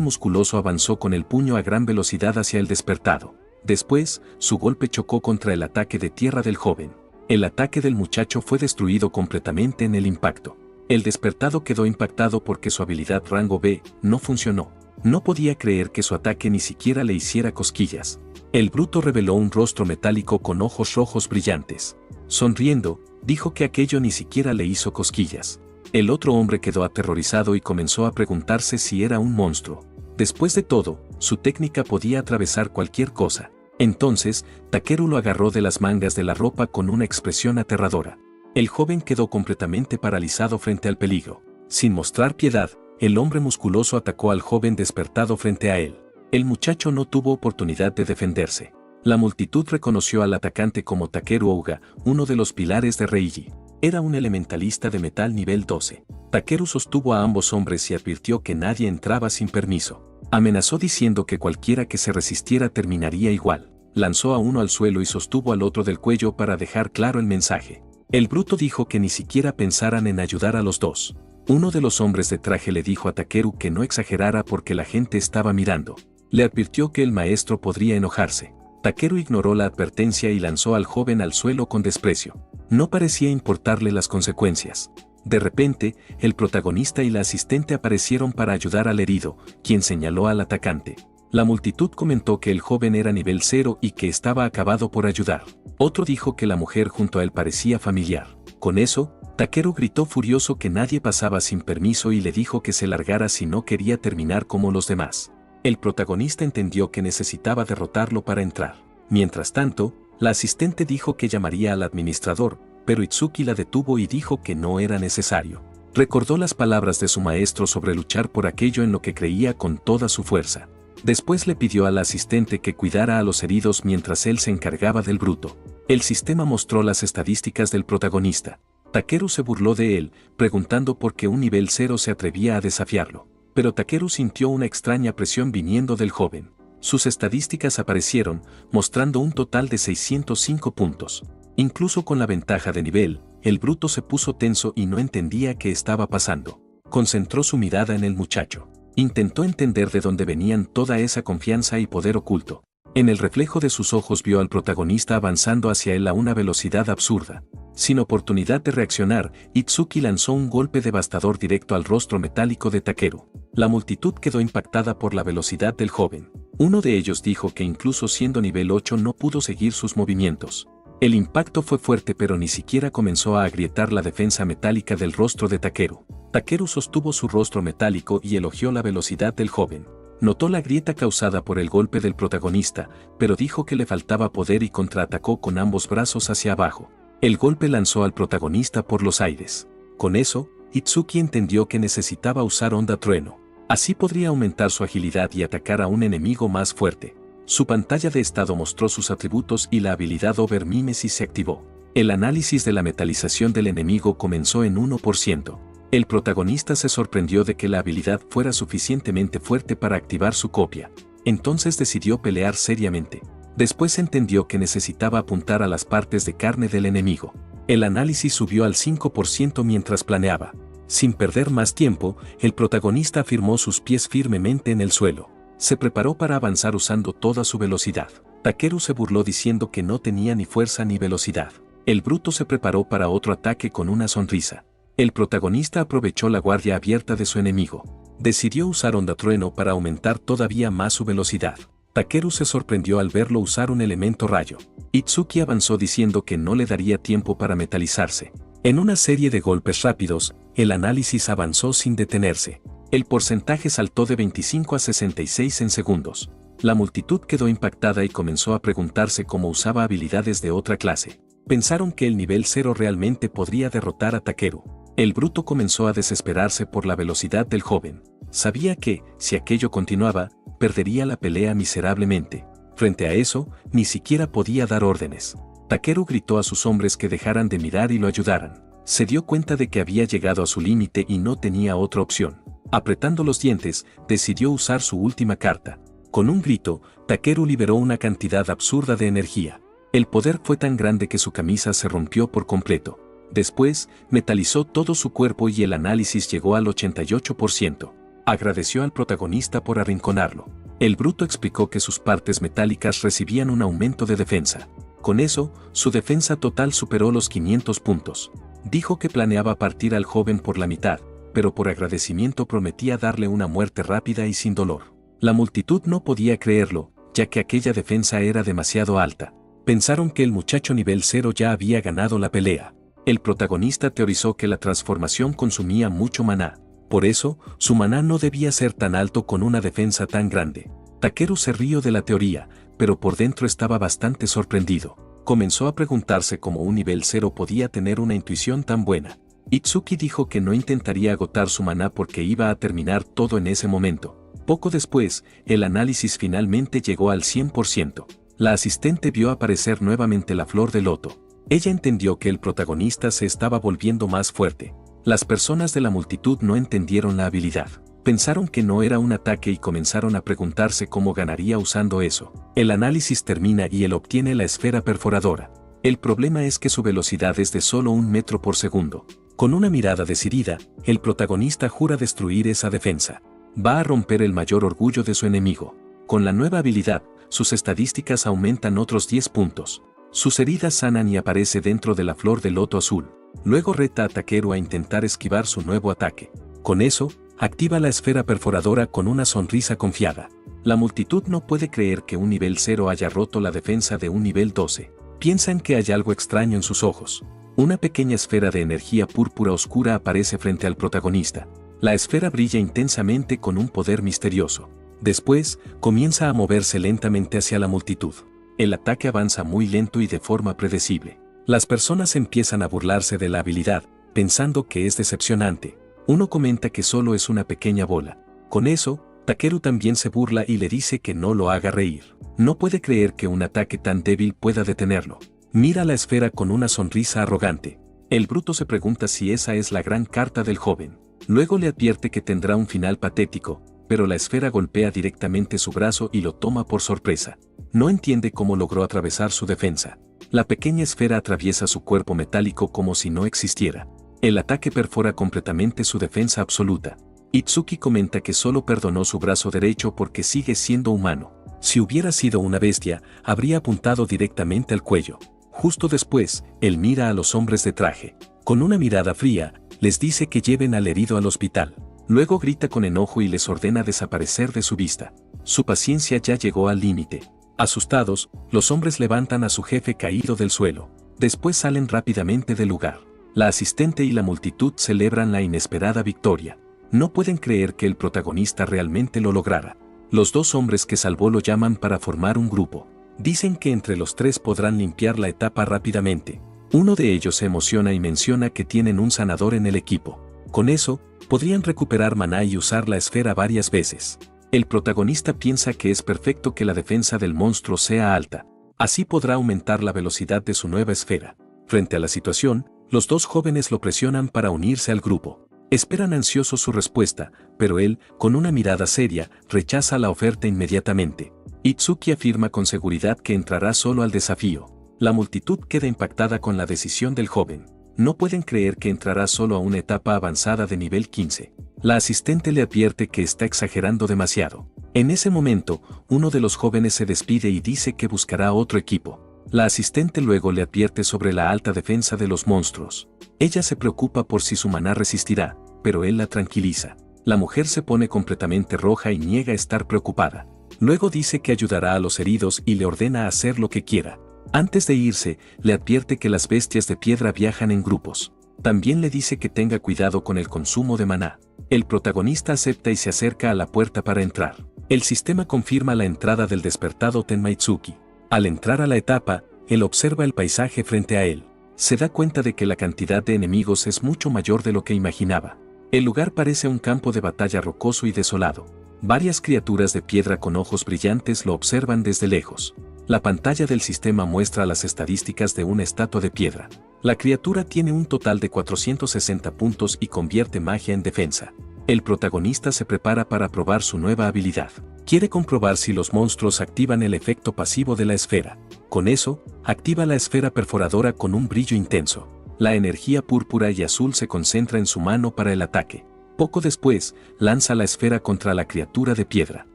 musculoso avanzó con el puño a gran velocidad hacia el despertado. Después, su golpe chocó contra el ataque de tierra del joven. El ataque del muchacho fue destruido completamente en el impacto. El despertado quedó impactado porque su habilidad rango B no funcionó. No podía creer que su ataque ni siquiera le hiciera cosquillas. El bruto reveló un rostro metálico con ojos rojos brillantes. Sonriendo, dijo que aquello ni siquiera le hizo cosquillas. El otro hombre quedó aterrorizado y comenzó a preguntarse si era un monstruo. Después de todo, su técnica podía atravesar cualquier cosa. Entonces, Takeru lo agarró de las mangas de la ropa con una expresión aterradora. El joven quedó completamente paralizado frente al peligro. Sin mostrar piedad, el hombre musculoso atacó al joven despertado frente a él. El muchacho no tuvo oportunidad de defenderse. La multitud reconoció al atacante como Takeru Ouga, uno de los pilares de Reiji. Era un elementalista de metal nivel 12. Takeru sostuvo a ambos hombres y advirtió que nadie entraba sin permiso. Amenazó diciendo que cualquiera que se resistiera terminaría igual. Lanzó a uno al suelo y sostuvo al otro del cuello para dejar claro el mensaje. El bruto dijo que ni siquiera pensaran en ayudar a los dos. Uno de los hombres de traje le dijo a Takeru que no exagerara porque la gente estaba mirando. Le advirtió que el maestro podría enojarse. Takeru ignoró la advertencia y lanzó al joven al suelo con desprecio. No parecía importarle las consecuencias. De repente, el protagonista y la asistente aparecieron para ayudar al herido, quien señaló al atacante. La multitud comentó que el joven era nivel 0 y que estaba acabado por ayudar. Otro dijo que la mujer junto a él parecía familiar. Con eso, Takeru gritó furioso que nadie pasaba sin permiso y le dijo que se largara si no quería terminar como los demás. El protagonista entendió que necesitaba derrotarlo para entrar. Mientras tanto, la asistente dijo que llamaría al administrador, pero Itsuki la detuvo y dijo que no era necesario. Recordó las palabras de su maestro sobre luchar por aquello en lo que creía con toda su fuerza. Después le pidió al asistente que cuidara a los heridos mientras él se encargaba del bruto. El sistema mostró las estadísticas del protagonista. Takeru se burló de él, preguntando por qué un nivel 0 se atrevía a desafiarlo. Pero Takeru sintió una extraña presión viniendo del joven. Sus estadísticas aparecieron, mostrando un total de 605 puntos. Incluso con la ventaja de nivel, el bruto se puso tenso y no entendía qué estaba pasando. Concentró su mirada en el muchacho. Intentó entender de dónde venían toda esa confianza y poder oculto. En el reflejo de sus ojos vio al protagonista avanzando hacia él a una velocidad absurda. Sin oportunidad de reaccionar, Itsuki lanzó un golpe devastador directo al rostro metálico de Takeru. La multitud quedó impactada por la velocidad del joven. Uno de ellos dijo que incluso siendo nivel 8 no pudo seguir sus movimientos. El impacto fue fuerte pero ni siquiera comenzó a agrietar la defensa metálica del rostro de Takeru. Takeru sostuvo su rostro metálico y elogió la velocidad del joven. Notó la grieta causada por el golpe del protagonista, pero dijo que le faltaba poder y contraatacó con ambos brazos hacia abajo. El golpe lanzó al protagonista por los aires. Con eso, Itsuki entendió que necesitaba usar onda trueno. Así podría aumentar su agilidad y atacar a un enemigo más fuerte. Su pantalla de estado mostró sus atributos y la habilidad Overmimesis se activó. El análisis de la metalización del enemigo comenzó en 1%. El protagonista se sorprendió de que la habilidad fuera suficientemente fuerte para activar su copia. Entonces decidió pelear seriamente. Después entendió que necesitaba apuntar a las partes de carne del enemigo. El análisis subió al 5% mientras planeaba. Sin perder más tiempo, el protagonista afirmó sus pies firmemente en el suelo. Se preparó para avanzar usando toda su velocidad. Takeru se burló diciendo que no tenía ni fuerza ni velocidad. El bruto se preparó para otro ataque con una sonrisa. El protagonista aprovechó la guardia abierta de su enemigo. Decidió usar onda trueno para aumentar todavía más su velocidad. Takeru se sorprendió al verlo usar un elemento rayo. Itsuki avanzó diciendo que no le daría tiempo para metalizarse. En una serie de golpes rápidos, el análisis avanzó sin detenerse. El porcentaje saltó de 25 a 66 en segundos. La multitud quedó impactada y comenzó a preguntarse cómo usaba habilidades de otra clase. Pensaron que el nivel 0 realmente podría derrotar a Takeru. El bruto comenzó a desesperarse por la velocidad del joven. Sabía que, si aquello continuaba, perdería la pelea miserablemente. Frente a eso, ni siquiera podía dar órdenes. Takeru gritó a sus hombres que dejaran de mirar y lo ayudaran. Se dio cuenta de que había llegado a su límite y no tenía otra opción. Apretando los dientes, decidió usar su última carta. Con un grito, Takeru liberó una cantidad absurda de energía. El poder fue tan grande que su camisa se rompió por completo. Después, metalizó todo su cuerpo y el análisis llegó al 88%. Agradeció al protagonista por arrinconarlo. El bruto explicó que sus partes metálicas recibían un aumento de defensa. Con eso, su defensa total superó los 500 puntos. Dijo que planeaba partir al joven por la mitad, pero por agradecimiento prometía darle una muerte rápida y sin dolor. La multitud no podía creerlo, ya que aquella defensa era demasiado alta. Pensaron que el muchacho nivel 0 ya había ganado la pelea. El protagonista teorizó que la transformación consumía mucho maná. Por eso, su maná no debía ser tan alto con una defensa tan grande. Takeru se rió de la teoría, pero por dentro estaba bastante sorprendido. Comenzó a preguntarse cómo un nivel 0 podía tener una intuición tan buena. Itsuki dijo que no intentaría agotar su maná porque iba a terminar todo en ese momento. Poco después, el análisis finalmente llegó al 100%. La asistente vio aparecer nuevamente la flor de loto. Ella entendió que el protagonista se estaba volviendo más fuerte. Las personas de la multitud no entendieron la habilidad. Pensaron que no era un ataque y comenzaron a preguntarse cómo ganaría usando eso. El análisis termina y él obtiene la esfera perforadora. El problema es que su velocidad es de solo 1 metro por segundo. Con una mirada decidida, el protagonista jura destruir esa defensa. Va a romper el mayor orgullo de su enemigo. Con la nueva habilidad, sus estadísticas aumentan otros 10 puntos. Sus heridas sanan y aparece dentro de la flor de loto azul. Luego reta a Takeru a intentar esquivar su nuevo ataque. Con eso, activa la esfera perforadora con una sonrisa confiada. La multitud no puede creer que un nivel 0 haya roto la defensa de un nivel 12. Piensan que hay algo extraño en sus ojos. Una pequeña esfera de energía púrpura oscura aparece frente al protagonista. La esfera brilla intensamente con un poder misterioso. Después, comienza a moverse lentamente hacia la multitud. El ataque avanza muy lento y de forma predecible. Las personas empiezan a burlarse de la habilidad, pensando que es decepcionante. Uno comenta que solo es una pequeña bola. Con eso, Takeru también se burla y le dice que no lo haga reír. No puede creer que un ataque tan débil pueda detenerlo. Mira la esfera con una sonrisa arrogante. El bruto se pregunta si esa es la gran carta del joven. Luego le advierte que tendrá un final patético, pero la esfera golpea directamente su brazo y lo toma por sorpresa. No entiende cómo logró atravesar su defensa. La pequeña esfera atraviesa su cuerpo metálico como si no existiera. El ataque perfora completamente su defensa absoluta. Itsuki comenta que solo perdonó su brazo derecho porque sigue siendo humano. Si hubiera sido una bestia, habría apuntado directamente al cuello. Justo después, él mira a los hombres de traje. Con una mirada fría, les dice que lleven al herido al hospital. Luego grita con enojo y les ordena desaparecer de su vista. Su paciencia ya llegó al límite. Asustados, los hombres levantan a su jefe caído del suelo. Después salen rápidamente del lugar. La asistente y la multitud celebran la inesperada victoria. No pueden creer que el protagonista realmente lo lograra. Los dos hombres que salvó lo llaman para formar un grupo. Dicen que entre los tres podrán limpiar la etapa rápidamente. Uno de ellos se emociona y menciona que tienen un sanador en el equipo. Con eso, podrían recuperar maná y usar la esfera varias veces. El protagonista piensa que es perfecto que la defensa del monstruo sea alta. Así podrá aumentar la velocidad de su nueva esfera. Frente a la situación, los dos jóvenes lo presionan para unirse al grupo. Esperan ansiosos su respuesta, pero él, con una mirada seria, rechaza la oferta inmediatamente. Itsuki afirma con seguridad que entrará solo al desafío. La multitud queda impactada con la decisión del joven. No pueden creer que entrará solo a una etapa avanzada de nivel 15. La asistente le advierte que está exagerando demasiado. En ese momento, uno de los jóvenes se despide y dice que buscará otro equipo. La asistente luego le advierte sobre la alta defensa de los monstruos. Ella se preocupa por si su maná resistirá, pero él la tranquiliza. La mujer se pone completamente roja y niega estar preocupada. Luego dice que ayudará a los heridos y le ordena hacer lo que quiera. Antes de irse, le advierte que las bestias de piedra viajan en grupos. También le dice que tenga cuidado con el consumo de maná. El protagonista acepta y se acerca a la puerta para entrar. El sistema confirma la entrada del despertado Tenmaitsuki. Al entrar a la etapa, él observa el paisaje frente a él. Se da cuenta de que la cantidad de enemigos es mucho mayor de lo que imaginaba. El lugar parece un campo de batalla rocoso y desolado. Varias criaturas de piedra con ojos brillantes lo observan desde lejos. La pantalla del sistema muestra las estadísticas de una estatua de piedra. La criatura tiene un total de 460 puntos y convierte magia en defensa. El protagonista se prepara para probar su nueva habilidad. Quiere comprobar si los monstruos activan el efecto pasivo de la esfera. Con eso, activa la esfera perforadora con un brillo intenso. La energía púrpura y azul se concentra en su mano para el ataque. Poco después, lanza la esfera contra la criatura de piedra.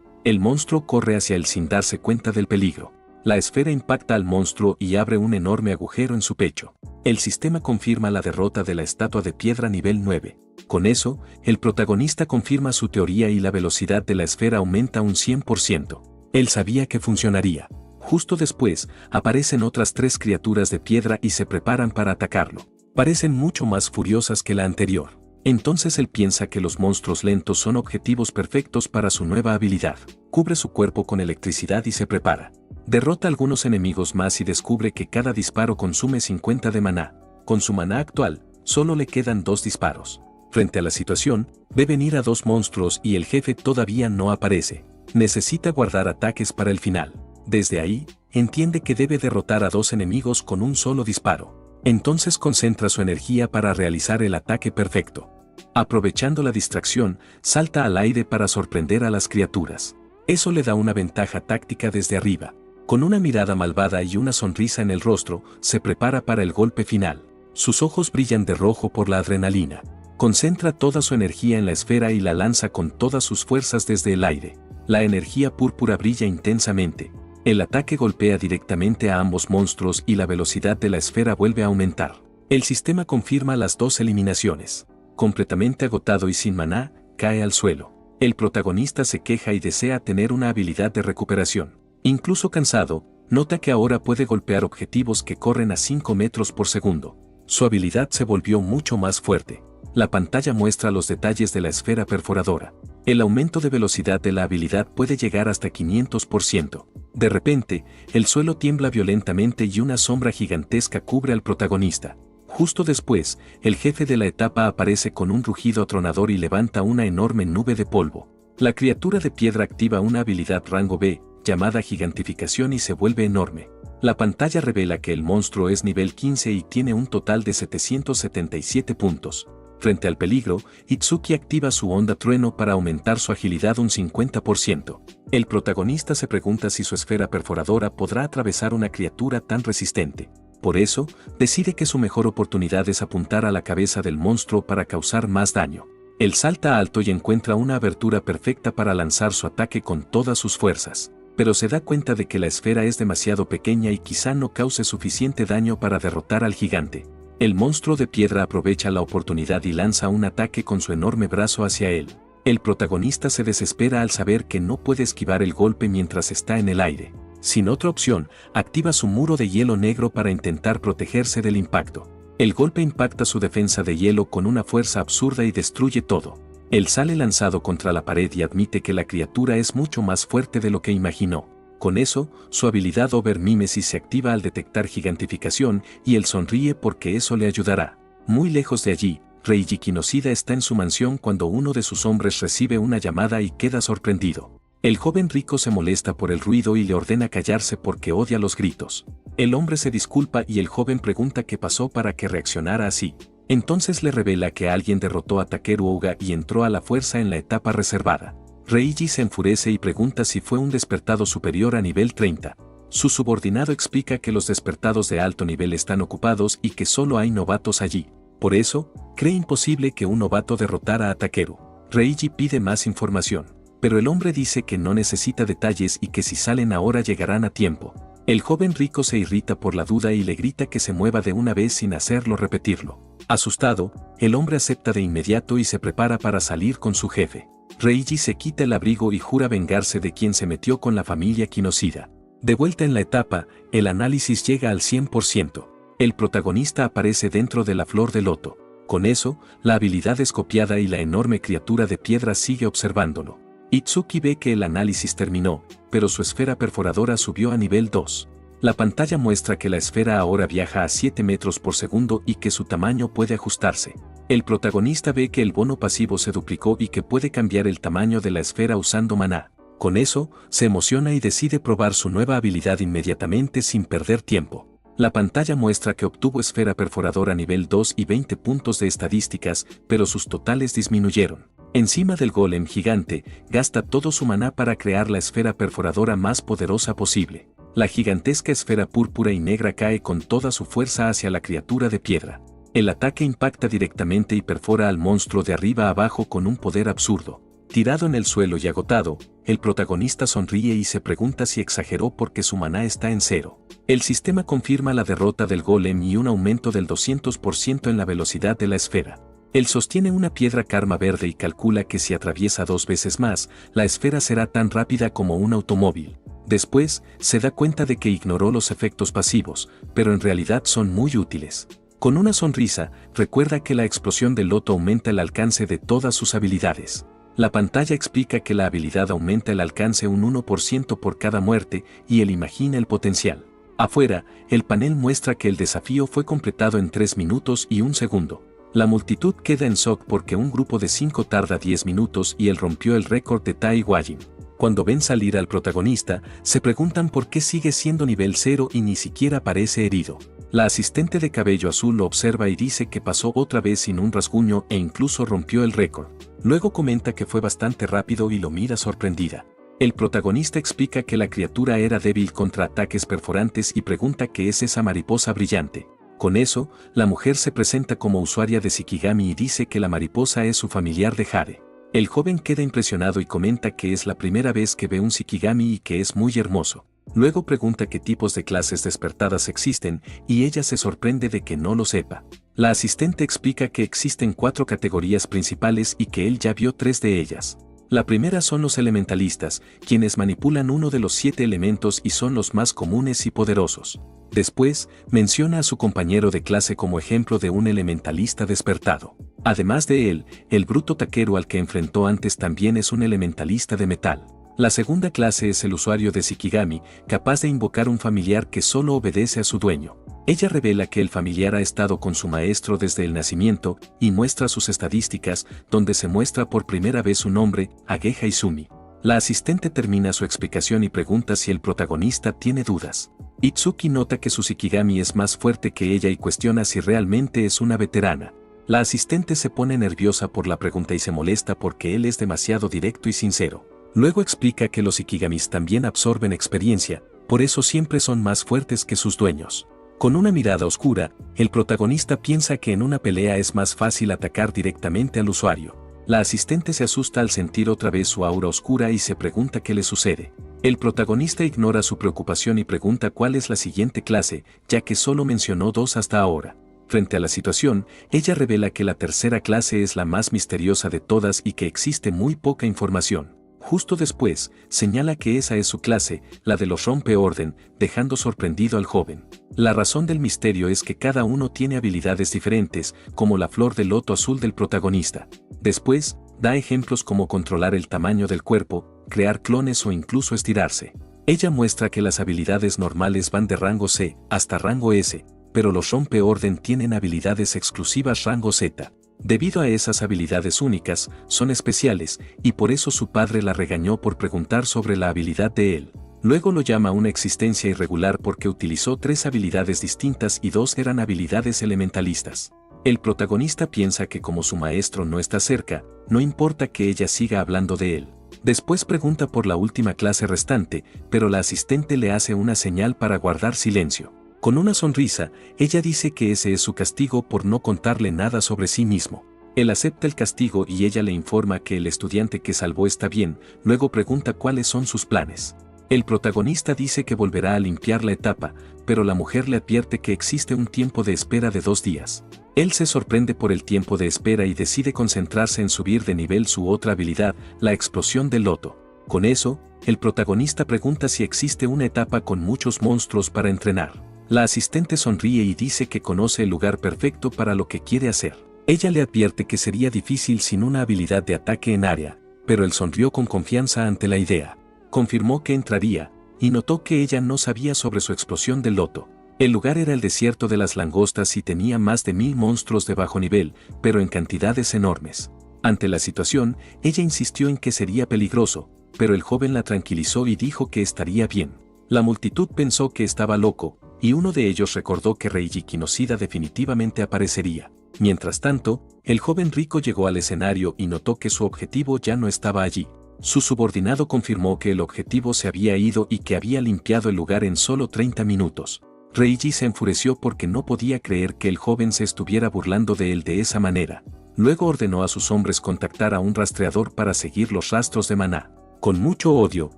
El monstruo corre hacia él sin darse cuenta del peligro. La esfera impacta al monstruo y abre un enorme agujero en su pecho. El sistema confirma la derrota de la estatua de piedra nivel 9. Con eso, el protagonista confirma su teoría y la velocidad de la esfera aumenta un 100%. Él sabía que funcionaría. Justo después, aparecen otras 3 criaturas de piedra y se preparan para atacarlo. Parecen mucho más furiosas que la anterior. Entonces él piensa que los monstruos lentos son objetivos perfectos para su nueva habilidad. Cubre su cuerpo con electricidad y se prepara. Derrota a algunos enemigos más y descubre que cada disparo consume 50 de maná. Con su maná actual, solo le quedan 2 disparos. Frente a la situación, ve venir a 2 monstruos y el jefe todavía no aparece. Necesita guardar ataques para el final. Desde ahí, entiende que debe derrotar a 2 enemigos con un solo disparo. Entonces concentra su energía para realizar el ataque perfecto. Aprovechando la distracción, salta al aire para sorprender a las criaturas. Eso le da una ventaja táctica desde arriba. Con una mirada malvada y una sonrisa en el rostro, se prepara para el golpe final. Sus ojos brillan de rojo por la adrenalina. Concentra toda su energía en la esfera y la lanza con todas sus fuerzas desde el aire. La energía púrpura brilla intensamente. El ataque golpea directamente a ambos monstruos y la velocidad de la esfera vuelve a aumentar. El sistema confirma las 2 eliminaciones. Completamente agotado y sin maná, cae al suelo. El protagonista se queja y desea tener una habilidad de recuperación. Incluso cansado, nota que ahora puede golpear objetivos que corren a 5 metros por segundo. Su habilidad se volvió mucho más fuerte. La pantalla muestra los detalles de la esfera perforadora. El aumento de velocidad de la habilidad puede llegar hasta 500%. De repente, el suelo tiembla violentamente y una sombra gigantesca cubre al protagonista. Justo después, el jefe de la etapa aparece con un rugido atronador y levanta una enorme nube de polvo. La criatura de piedra activa una habilidad rango B, llamada gigantificación y se vuelve enorme. La pantalla revela que el monstruo es nivel 15 y tiene un total de 777 puntos. Frente al peligro, Itsuki activa su onda trueno para aumentar su agilidad un 50%. El protagonista se pregunta si su esfera perforadora podrá atravesar una criatura tan resistente. Por eso, decide que su mejor oportunidad es apuntar a la cabeza del monstruo para causar más daño. Él salta alto y encuentra una abertura perfecta para lanzar su ataque con todas sus fuerzas. Pero se da cuenta de que la esfera es demasiado pequeña y quizá no cause suficiente daño para derrotar al gigante. El monstruo de piedra aprovecha la oportunidad y lanza un ataque con su enorme brazo hacia él. El protagonista se desespera al saber que no puede esquivar el golpe mientras está en el aire. Sin otra opción, activa su muro de hielo negro para intentar protegerse del impacto. El golpe impacta su defensa de hielo con una fuerza absurda y destruye todo. Él sale lanzado contra la pared y admite que la criatura es mucho más fuerte de lo que imaginó. Con eso, su habilidad Over-Mimesis se activa al detectar gigantificación y él sonríe porque eso le ayudará. Muy lejos de allí, Reiji Kinoshida está en su mansión cuando uno de sus hombres recibe una llamada y queda sorprendido. El joven rico se molesta por el ruido y le ordena callarse porque odia los gritos. El hombre se disculpa y el joven pregunta qué pasó para que reaccionara así. Entonces le revela que alguien derrotó a Takeru Ouga y entró a la fuerza en la etapa reservada. Reiji se enfurece y pregunta si fue un despertado superior a nivel 30. Su subordinado explica que los despertados de alto nivel están ocupados y que solo hay novatos allí. Por eso, cree imposible que un novato derrotara a Takeru. Reiji pide más información, pero el hombre dice que no necesita detalles y que si salen ahora llegarán a tiempo. El joven rico se irrita por la duda y le grita que se mueva de una vez sin hacerlo repetirlo. Asustado, el hombre acepta de inmediato y se prepara para salir con su jefe. Reiji se quita el abrigo y jura vengarse de quien se metió con la familia Kinoshida. De vuelta en la etapa, el análisis llega al 100%. El protagonista aparece dentro de la flor de loto. Con eso, la habilidad es copiada y la enorme criatura de piedra sigue observándolo. Itsuki ve que el análisis terminó, pero su esfera perforadora subió a nivel 2. La pantalla muestra que la esfera ahora viaja a 7 metros por segundo y que su tamaño puede ajustarse. El protagonista ve que el bono pasivo se duplicó y que puede cambiar el tamaño de la esfera usando maná. Con eso, se emociona y decide probar su nueva habilidad inmediatamente sin perder tiempo. La pantalla muestra que obtuvo esfera perforadora nivel 2 y 20 puntos de estadísticas, pero sus totales disminuyeron. Encima del golem gigante, gasta todo su maná para crear la esfera perforadora más poderosa posible. La gigantesca esfera púrpura y negra cae con toda su fuerza hacia la criatura de piedra. El ataque impacta directamente y perfora al monstruo de arriba a abajo con un poder absurdo. Tirado en el suelo y agotado, el protagonista sonríe y se pregunta si exageró porque su maná está en cero. El sistema confirma la derrota del golem y un aumento del 200% en la velocidad de la esfera. Él sostiene una piedra karma verde y calcula que si atraviesa 2 veces más, la esfera será tan rápida como un automóvil. Después, se da cuenta de que ignoró los efectos pasivos, pero en realidad son muy útiles. Con una sonrisa, recuerda que la explosión del loto aumenta el alcance de todas sus habilidades. La pantalla explica que la habilidad aumenta el alcance un 1% por cada muerte y él imagina el potencial. Afuera, el panel muestra que el desafío fue completado en 3 minutos y 1 segundo. La multitud queda en shock porque un grupo de 5 tarda 10 minutos y él rompió el récord de Tai Wajin. Cuando ven salir al protagonista, se preguntan por qué sigue siendo nivel 0 y ni siquiera parece herido. La asistente de cabello azul lo observa y dice que pasó otra vez sin un rasguño e incluso rompió el récord. Luego comenta que fue bastante rápido y lo mira sorprendida. El protagonista explica que la criatura era débil contra ataques perforantes y pregunta qué es esa mariposa brillante. Con eso, la mujer se presenta como usuaria de Shikigami y dice que la mariposa es su familiar de Hare. El joven queda impresionado y comenta que es la primera vez que ve un Shikigami y que es muy hermoso. Luego pregunta qué tipos de clases despertadas existen y ella se sorprende de que no lo sepa. La asistente explica que existen 4 categorías principales y que él ya vio 3 de ellas. La primera son los elementalistas, quienes manipulan uno de los 7 elementos y son los más comunes y poderosos. Después, menciona a su compañero de clase como ejemplo de un elementalista despertado. Además de él, el bruto taquero al que enfrentó antes también es un elementalista de metal. La segunda clase es el usuario de Shikigami, capaz de invocar un familiar que solo obedece a su dueño. Ella revela que el familiar ha estado con su maestro desde el nacimiento y muestra sus estadísticas, donde se muestra por primera vez su nombre, Ageha Izumi. La asistente termina su explicación y pregunta si el protagonista tiene dudas. Itsuki nota que su Shikigami es más fuerte que ella y cuestiona si realmente es una veterana. La asistente se pone nerviosa por la pregunta y se molesta porque él es demasiado directo y sincero. Luego explica que los Shikigamis también absorben experiencia, por eso siempre son más fuertes que sus dueños. Con una mirada oscura, el protagonista piensa que en una pelea es más fácil atacar directamente al usuario. La asistente se asusta al sentir otra vez su aura oscura y se pregunta qué le sucede. El protagonista ignora su preocupación y pregunta cuál es la siguiente clase, ya que solo mencionó 2 hasta ahora. Frente a la situación, ella revela que la tercera clase es la más misteriosa de todas y que existe muy poca información. Justo después, señala que esa es su clase, la de los rompeorden, dejando sorprendido al joven. La razón del misterio es que cada uno tiene habilidades diferentes, como la flor del loto azul del protagonista. Después, da ejemplos como controlar el tamaño del cuerpo, crear clones o incluso estirarse. Ella muestra que las habilidades normales van de rango C hasta rango S, pero los rompeorden tienen habilidades exclusivas rango Z. Debido a esas habilidades únicas, son especiales, y por eso su padre la regañó por preguntar sobre la habilidad de él. Luego lo llama una existencia irregular porque utilizó 3 habilidades distintas y 2 eran habilidades elementalistas. El protagonista piensa que como su maestro no está cerca, no importa que ella siga hablando de él. Después pregunta por la última clase restante, pero la asistente le hace una señal para guardar silencio. Con una sonrisa, ella dice que ese es su castigo por no contarle nada sobre sí mismo. Él acepta el castigo y ella le informa que el estudiante que salvó está bien, luego pregunta cuáles son sus planes. El protagonista dice que volverá a limpiar la etapa, pero la mujer le advierte que existe un tiempo de espera de 2 días. Él se sorprende por el tiempo de espera y decide concentrarse en subir de nivel su otra habilidad, la explosión del loto. Con eso, el protagonista pregunta si existe una etapa con muchos monstruos para entrenar. La asistente sonríe y dice que conoce el lugar perfecto para lo que quiere hacer. Ella le advierte que sería difícil sin una habilidad de ataque en área, pero él sonrió con confianza ante la idea. Confirmó que entraría, y notó que ella no sabía sobre su explosión del loto. El lugar era el desierto de las langostas y tenía más de 1000 monstruos de bajo nivel, pero en cantidades enormes. Ante la situación, ella insistió en que sería peligroso, pero el joven la tranquilizó y dijo que estaría bien. La multitud pensó que estaba loco, y uno de ellos recordó que Reiji Kinoshita definitivamente aparecería. Mientras tanto, el joven rico llegó al escenario y notó que su objetivo ya no estaba allí. Su subordinado confirmó que el objetivo se había ido y que había limpiado el lugar en solo 30 minutos. Reiji se enfureció porque no podía creer que el joven se estuviera burlando de él de esa manera. Luego ordenó a sus hombres contactar a un rastreador para seguir los rastros de Maná. Con mucho odio,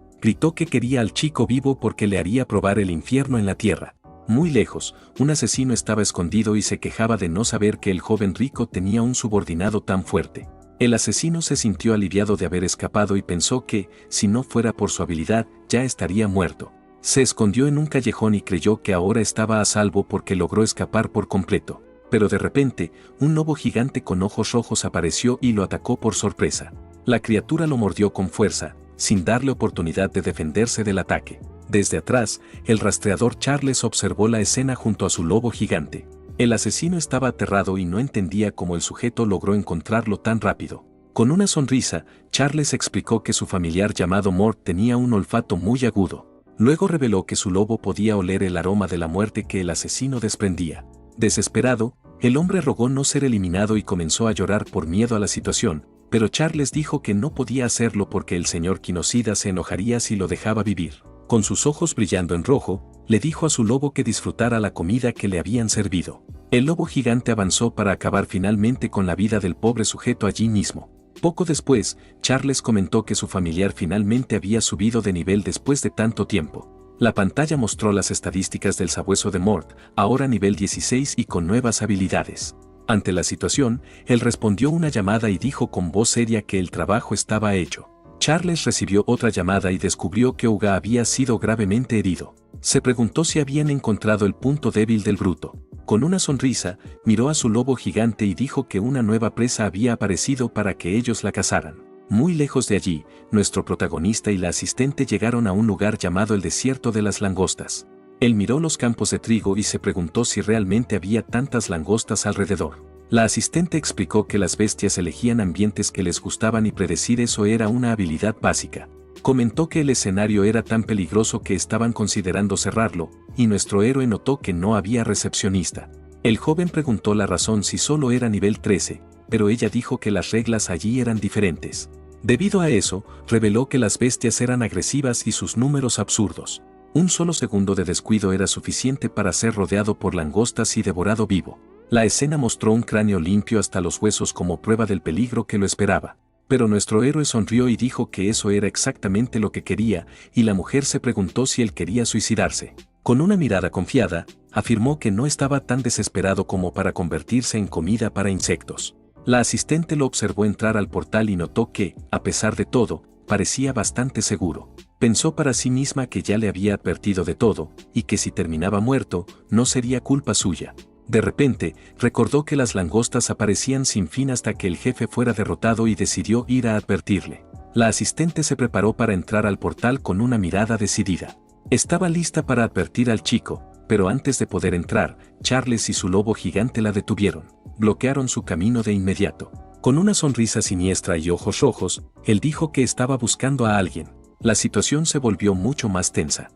gritó que quería al chico vivo porque le haría probar el infierno en la tierra. Muy lejos, un asesino estaba escondido y se quejaba de no saber que el joven rico tenía un subordinado tan fuerte. El asesino se sintió aliviado de haber escapado y pensó que, si no fuera por su habilidad, ya estaría muerto. Se escondió en un callejón y creyó que ahora estaba a salvo porque logró escapar por completo. Pero de repente, un lobo gigante con ojos rojos apareció y lo atacó por sorpresa. La criatura lo mordió con fuerza, sin darle oportunidad de defenderse del ataque. Desde atrás, el rastreador Charles observó la escena junto a su lobo gigante. El asesino estaba aterrado y no entendía cómo el sujeto logró encontrarlo tan rápido. Con una sonrisa, Charles explicó que su familiar llamado Mort tenía un olfato muy agudo. Luego reveló que su lobo podía oler el aroma de la muerte que el asesino desprendía. Desesperado, el hombre rogó no ser eliminado y comenzó a llorar por miedo a la situación, pero Charles dijo que no podía hacerlo porque el señor Kinoshita se enojaría si lo dejaba vivir. Con sus ojos brillando en rojo, le dijo a su lobo que disfrutara la comida que le habían servido. El lobo gigante avanzó para acabar finalmente con la vida del pobre sujeto allí mismo. Poco después, Charles comentó que su familiar finalmente había subido de nivel después de tanto tiempo. La pantalla mostró las estadísticas del sabueso de Mort, ahora nivel 16 y con nuevas habilidades. Ante la situación, él respondió una llamada y dijo con voz seria que el trabajo estaba hecho. Charles recibió otra llamada y descubrió que Uga había sido gravemente herido. Se preguntó si habían encontrado el punto débil del bruto. Con una sonrisa, miró a su lobo gigante y dijo que una nueva presa había aparecido para que ellos la cazaran. Muy lejos de allí, nuestro protagonista y la asistente llegaron a un lugar llamado el desierto de las langostas. Él miró los campos de trigo y se preguntó si realmente había tantas langostas alrededor. La asistente explicó que las bestias elegían ambientes que les gustaban y predecir eso era una habilidad básica. Comentó que el escenario era tan peligroso que estaban considerando cerrarlo, y nuestro héroe notó que no había recepcionista. El joven preguntó la razón si solo era nivel 13, pero ella dijo que las reglas allí eran diferentes. Debido a eso, reveló que las bestias eran agresivas y sus números absurdos. Un solo segundo de descuido era suficiente para ser rodeado por langostas y devorado vivo. La escena mostró un cráneo limpio hasta los huesos como prueba del peligro que lo esperaba. Pero nuestro héroe sonrió y dijo que eso era exactamente lo que quería, y la mujer se preguntó si él quería suicidarse. Con una mirada confiada, afirmó que no estaba tan desesperado como para convertirse en comida para insectos. La asistente lo observó entrar al portal y notó que, a pesar de todo, parecía bastante seguro. Pensó para sí misma que ya le había advertido de todo, y que si terminaba muerto, no sería culpa suya. De repente, recordó que las langostas aparecían sin fin hasta que el jefe fuera derrotado y decidió ir a advertirle. La asistente se preparó para entrar al portal con una mirada decidida. Estaba lista para advertir al chico, pero antes de poder entrar, Charles y su lobo gigante la detuvieron. Bloquearon su camino de inmediato. Con una sonrisa siniestra y ojos rojos, él dijo que estaba buscando a alguien. La situación se volvió mucho más tensa.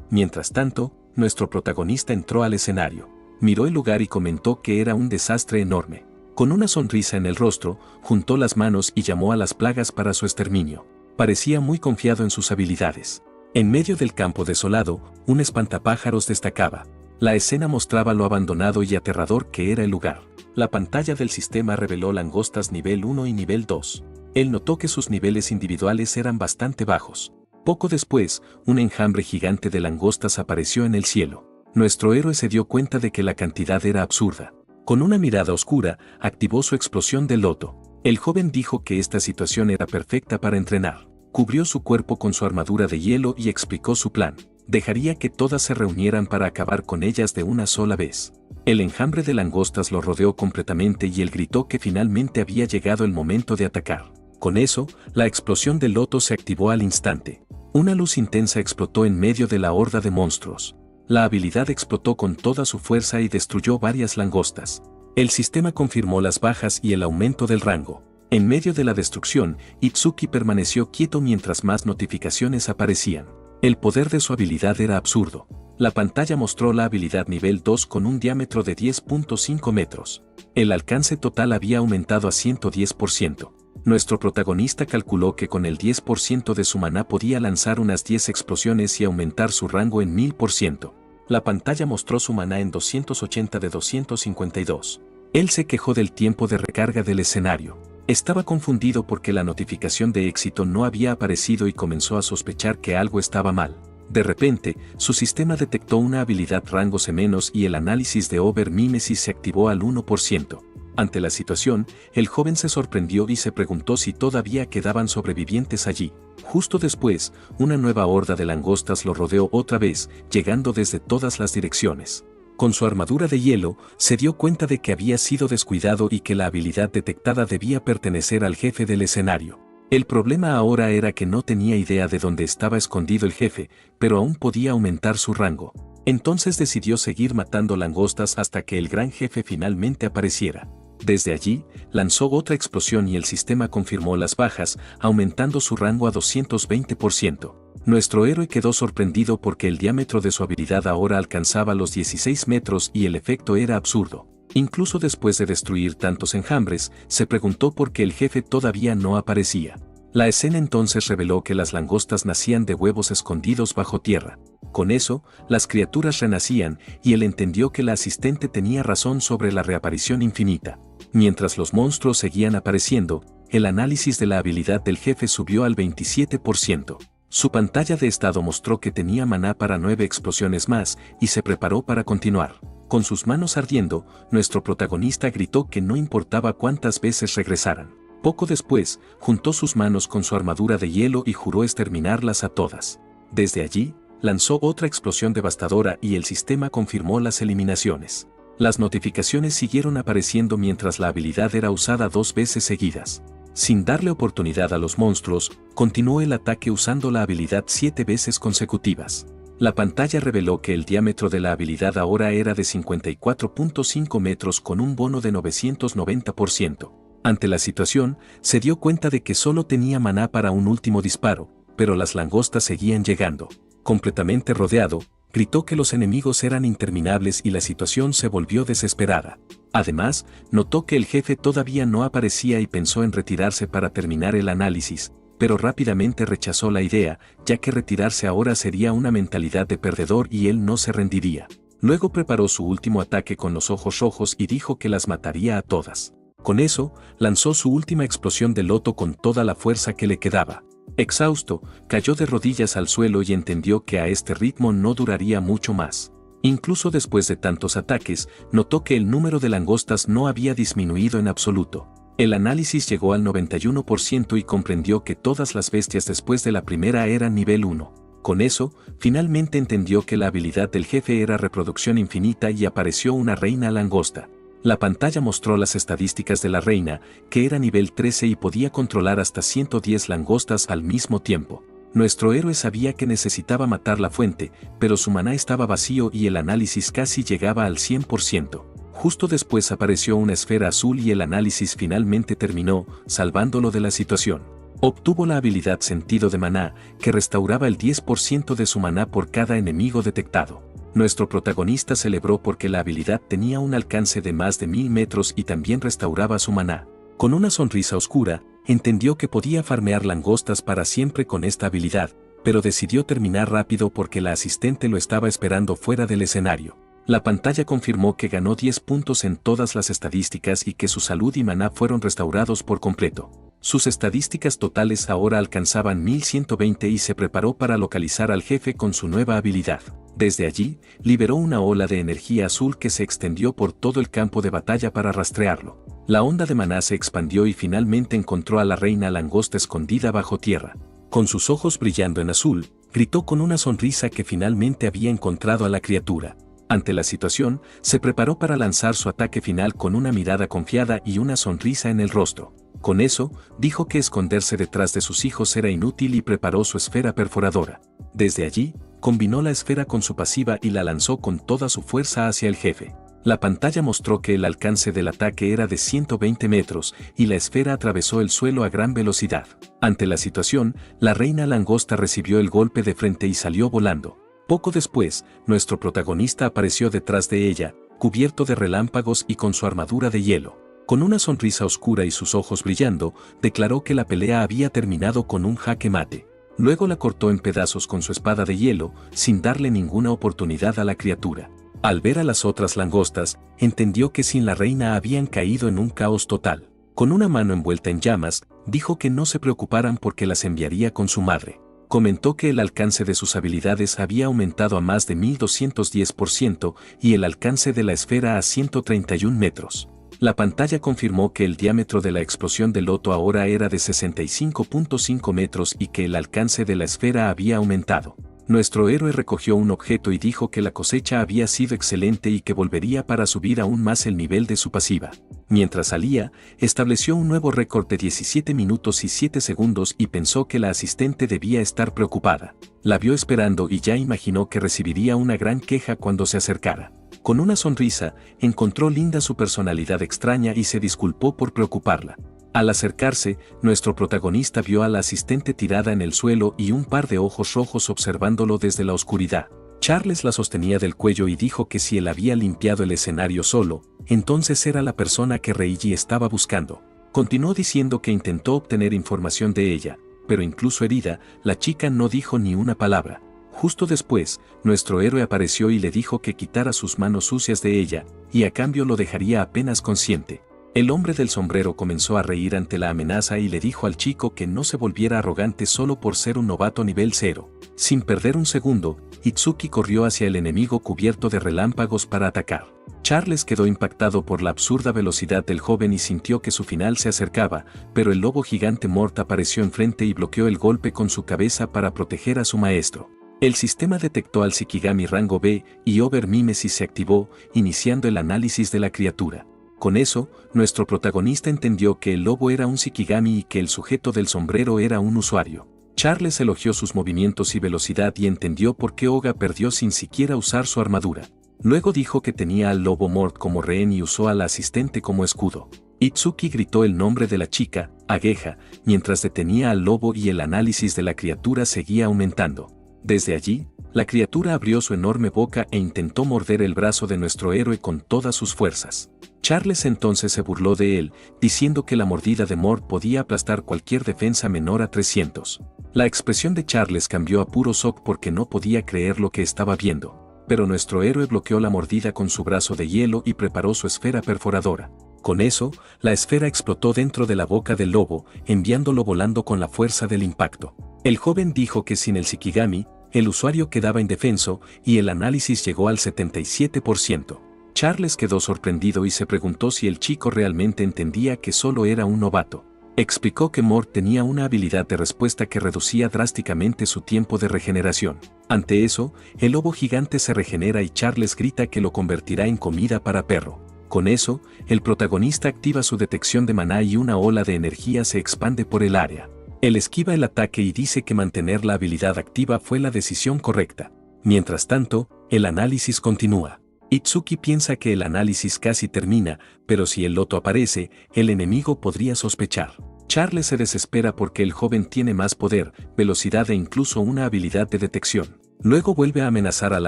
Mientras tanto, nuestro protagonista entró al escenario. Miró el lugar y comentó que era un desastre enorme. Con una sonrisa en el rostro, juntó las manos y llamó a las plagas para su exterminio. Parecía muy confiado en sus habilidades. En medio del campo desolado, un espantapájaros destacaba. La escena mostraba lo abandonado y aterrador que era el lugar. La pantalla del sistema reveló langostas nivel 1 y nivel 2. Él notó que sus niveles individuales eran bastante bajos. Poco después, un enjambre gigante de langostas apareció en el cielo. Nuestro héroe se dio cuenta de que la cantidad era absurda. Con una mirada oscura, activó su explosión de loto. El joven dijo que esta situación era perfecta para entrenar. Cubrió su cuerpo con su armadura de hielo y explicó su plan. Dejaría que todas se reunieran para acabar con ellas de una sola vez. El enjambre de langostas lo rodeó completamente y él gritó que finalmente había llegado el momento de atacar. Con eso, la explosión de loto se activó al instante. Una luz intensa explotó en medio de la horda de monstruos. La habilidad explotó con toda su fuerza y destruyó varias langostas. El sistema confirmó las bajas y el aumento del rango. En medio de la destrucción, Itsuki permaneció quieto mientras más notificaciones aparecían. El poder de su habilidad era absurdo. La pantalla mostró la habilidad nivel 2 con un diámetro de 10.5 metros. El alcance total había aumentado a 110%. Nuestro protagonista calculó que con el 10% de su maná podía lanzar unas 10 explosiones y aumentar su rango en 1000%. La pantalla mostró su maná en 280 de 252. Él se quejó del tiempo de recarga del escenario. Estaba confundido porque la notificación de éxito no había aparecido y comenzó a sospechar que algo estaba mal. De repente, su sistema detectó una habilidad rango C- y el análisis de Over-Mimesis se activó al 1%. Ante la situación, el joven se sorprendió y se preguntó si todavía quedaban sobrevivientes allí. Justo después, una nueva horda de langostas lo rodeó otra vez, llegando desde todas las direcciones. Con su armadura de hielo, se dio cuenta de que había sido descuidado y que la habilidad detectada debía pertenecer al jefe del escenario. El problema ahora era que no tenía idea de dónde estaba escondido el jefe, pero aún podía aumentar su rango. Entonces decidió seguir matando langostas hasta que el gran jefe finalmente apareciera. Desde allí, lanzó otra explosión y el sistema confirmó las bajas, aumentando su rango a 220%. Nuestro héroe quedó sorprendido porque el diámetro de su habilidad ahora alcanzaba los 16 metros y el efecto era absurdo. Incluso después de destruir tantos enjambres, se preguntó por qué el jefe todavía no aparecía. La escena entonces reveló que las langostas nacían de huevos escondidos bajo tierra. Con eso, las criaturas renacían y él entendió que la asistente tenía razón sobre la reaparición infinita. Mientras los monstruos seguían apareciendo, el análisis de la habilidad del jefe subió al 27%. Su pantalla de estado mostró que tenía maná para 9 explosiones más y se preparó para continuar. Con sus manos ardiendo, nuestro protagonista gritó que no importaba cuántas veces regresaran. Poco después, juntó sus manos con su armadura de hielo y juró exterminarlas a todas. Desde allí, lanzó otra explosión devastadora y el sistema confirmó las eliminaciones. Las notificaciones siguieron apareciendo mientras la habilidad era usada 2 veces seguidas. Sin darle oportunidad a los monstruos, continuó el ataque usando la habilidad 7 veces consecutivas. La pantalla reveló que el diámetro de la habilidad ahora era de 54.5 metros con un bono de 990%. Ante la situación, se dio cuenta de que solo tenía maná para un último disparo, pero las langostas seguían llegando. Completamente rodeado, gritó que los enemigos eran interminables y la situación se volvió desesperada. Además, notó que el jefe todavía no aparecía y pensó en retirarse para terminar el análisis, pero rápidamente rechazó la idea, ya que retirarse ahora sería una mentalidad de perdedor y él no se rendiría. Luego preparó su último ataque con los ojos rojos y dijo que las mataría a todas. Con eso, lanzó su última explosión de loto con toda la fuerza que le quedaba. Exhausto, cayó de rodillas al suelo y entendió que a este ritmo no duraría mucho más. Incluso después de tantos ataques, notó que el número de langostas no había disminuido en absoluto. El análisis llegó al 91% y comprendió que todas las bestias después de la primera eran nivel 1. Con eso, finalmente entendió que la habilidad del jefe era reproducción infinita y apareció una reina langosta. La pantalla mostró las estadísticas de la reina, que era nivel 13 y podía controlar hasta 110 langostas al mismo tiempo. Nuestro héroe sabía que necesitaba matar la fuente, pero su maná estaba vacío y el análisis casi llegaba al 100%. Justo después apareció una esfera azul y el análisis finalmente terminó, salvándolo de la situación. Obtuvo la habilidad Sentido de Maná, que restauraba el 10% de su maná por cada enemigo detectado. Nuestro protagonista celebró porque la habilidad tenía un alcance de más de 1000 metros y también restauraba su maná. Con una sonrisa oscura, entendió que podía farmear langostas para siempre con esta habilidad, pero decidió terminar rápido porque la asistente lo estaba esperando fuera del escenario. La pantalla confirmó que ganó 10 puntos en todas las estadísticas y que su salud y maná fueron restaurados por completo. Sus estadísticas totales ahora alcanzaban 1120 y se preparó para localizar al jefe con su nueva habilidad. Desde allí, liberó una ola de energía azul que se extendió por todo el campo de batalla para rastrearlo. La onda de maná se expandió y finalmente encontró a la reina langosta escondida bajo tierra. Con sus ojos brillando en azul, gritó con una sonrisa que finalmente había encontrado a la criatura. Ante la situación, se preparó para lanzar su ataque final con una mirada confiada y una sonrisa en el rostro. Con eso, dijo que esconderse detrás de sus hijos era inútil y preparó su esfera perforadora. Desde allí, combinó la esfera con su pasiva y la lanzó con toda su fuerza hacia el jefe. La pantalla mostró que el alcance del ataque era de 120 metros y la esfera atravesó el suelo a gran velocidad. Ante la situación, la reina langosta recibió el golpe de frente y salió volando. Poco después, nuestro protagonista apareció detrás de ella, cubierto de relámpagos y con su armadura de hielo. Con una sonrisa oscura y sus ojos brillando, declaró que la pelea había terminado con un jaque mate. Luego la cortó en pedazos con su espada de hielo, sin darle ninguna oportunidad a la criatura. Al ver a las otras langostas, entendió que sin la reina habían caído en un caos total. Con una mano envuelta en llamas, dijo que no se preocuparan porque las enviaría con su madre. Comentó que el alcance de sus habilidades había aumentado a más de 1210% y el alcance de la esfera a 131 metros. La pantalla confirmó que el diámetro de la explosión del loto ahora era de 65.5 metros y que el alcance de la esfera había aumentado. Nuestro héroe recogió un objeto y dijo que la cosecha había sido excelente y que volvería para subir aún más el nivel de su pasiva. Mientras salía, estableció un nuevo récord de 17 minutos y 7 segundos y pensó que la asistente debía estar preocupada. La vio esperando y ya imaginó que recibiría una gran queja cuando se acercara. Con una sonrisa, encontró linda su personalidad extraña y se disculpó por preocuparla. Al acercarse, nuestro protagonista vio a la asistente tirada en el suelo y un par de ojos rojos observándolo desde la oscuridad. Charles la sostenía del cuello y dijo que si él había limpiado el escenario solo, entonces era la persona que Reiji estaba buscando. Continuó diciendo que intentó obtener información de ella, pero incluso herida, la chica no dijo ni una palabra. Justo después, nuestro héroe apareció y le dijo que quitara sus manos sucias de ella, y a cambio lo dejaría apenas consciente. El hombre del sombrero comenzó a reír ante la amenaza y le dijo al chico que no se volviera arrogante solo por ser un novato nivel 0. Sin perder un segundo, Itsuki corrió hacia el enemigo cubierto de relámpagos para atacar. Charles quedó impactado por la absurda velocidad del joven y sintió que su final se acercaba, pero el lobo gigante Mort apareció enfrente y bloqueó el golpe con su cabeza para proteger a su maestro. El sistema detectó al Shikigami rango B y Over-Mimesis se activó, iniciando el análisis de la criatura. Con eso, nuestro protagonista entendió que el lobo era un Shikigami y que el sujeto del sombrero era un usuario. Charles elogió sus movimientos y velocidad y entendió por qué Oga perdió sin siquiera usar su armadura. Luego dijo que tenía al lobo Mort como rehén y usó a la asistente como escudo. Itsuki gritó el nombre de la chica, Ageha, mientras detenía al lobo y el análisis de la criatura seguía aumentando. Desde allí, la criatura abrió su enorme boca e intentó morder el brazo de nuestro héroe con todas sus fuerzas. Charles entonces se burló de él, diciendo que la mordida de Mort podía aplastar cualquier defensa menor a 300. La expresión de Charles cambió a puro shock porque no podía creer lo que estaba viendo. Pero nuestro héroe bloqueó la mordida con su brazo de hielo y preparó su esfera perforadora. Con eso, la esfera explotó dentro de la boca del lobo, enviándolo volando con la fuerza del impacto. El joven dijo que sin el Shikigami, el usuario quedaba indefenso y el análisis llegó al 77%. Charles quedó sorprendido y se preguntó si el chico realmente entendía que solo era un novato. Explicó que Mort tenía una habilidad de respuesta que reducía drásticamente su tiempo de regeneración. Ante eso, el lobo gigante se regenera y Charles grita que lo convertirá en comida para perro. Con eso, el protagonista activa su detección de maná y una ola de energía se expande por el área. Él esquiva el ataque y dice que mantener la habilidad activa fue la decisión correcta. Mientras tanto, el análisis continúa. Itsuki piensa que el análisis casi termina, pero si el loto aparece, el enemigo podría sospechar. Charles se desespera porque el joven tiene más poder, velocidad e incluso una habilidad de detección. Luego vuelve a amenazar al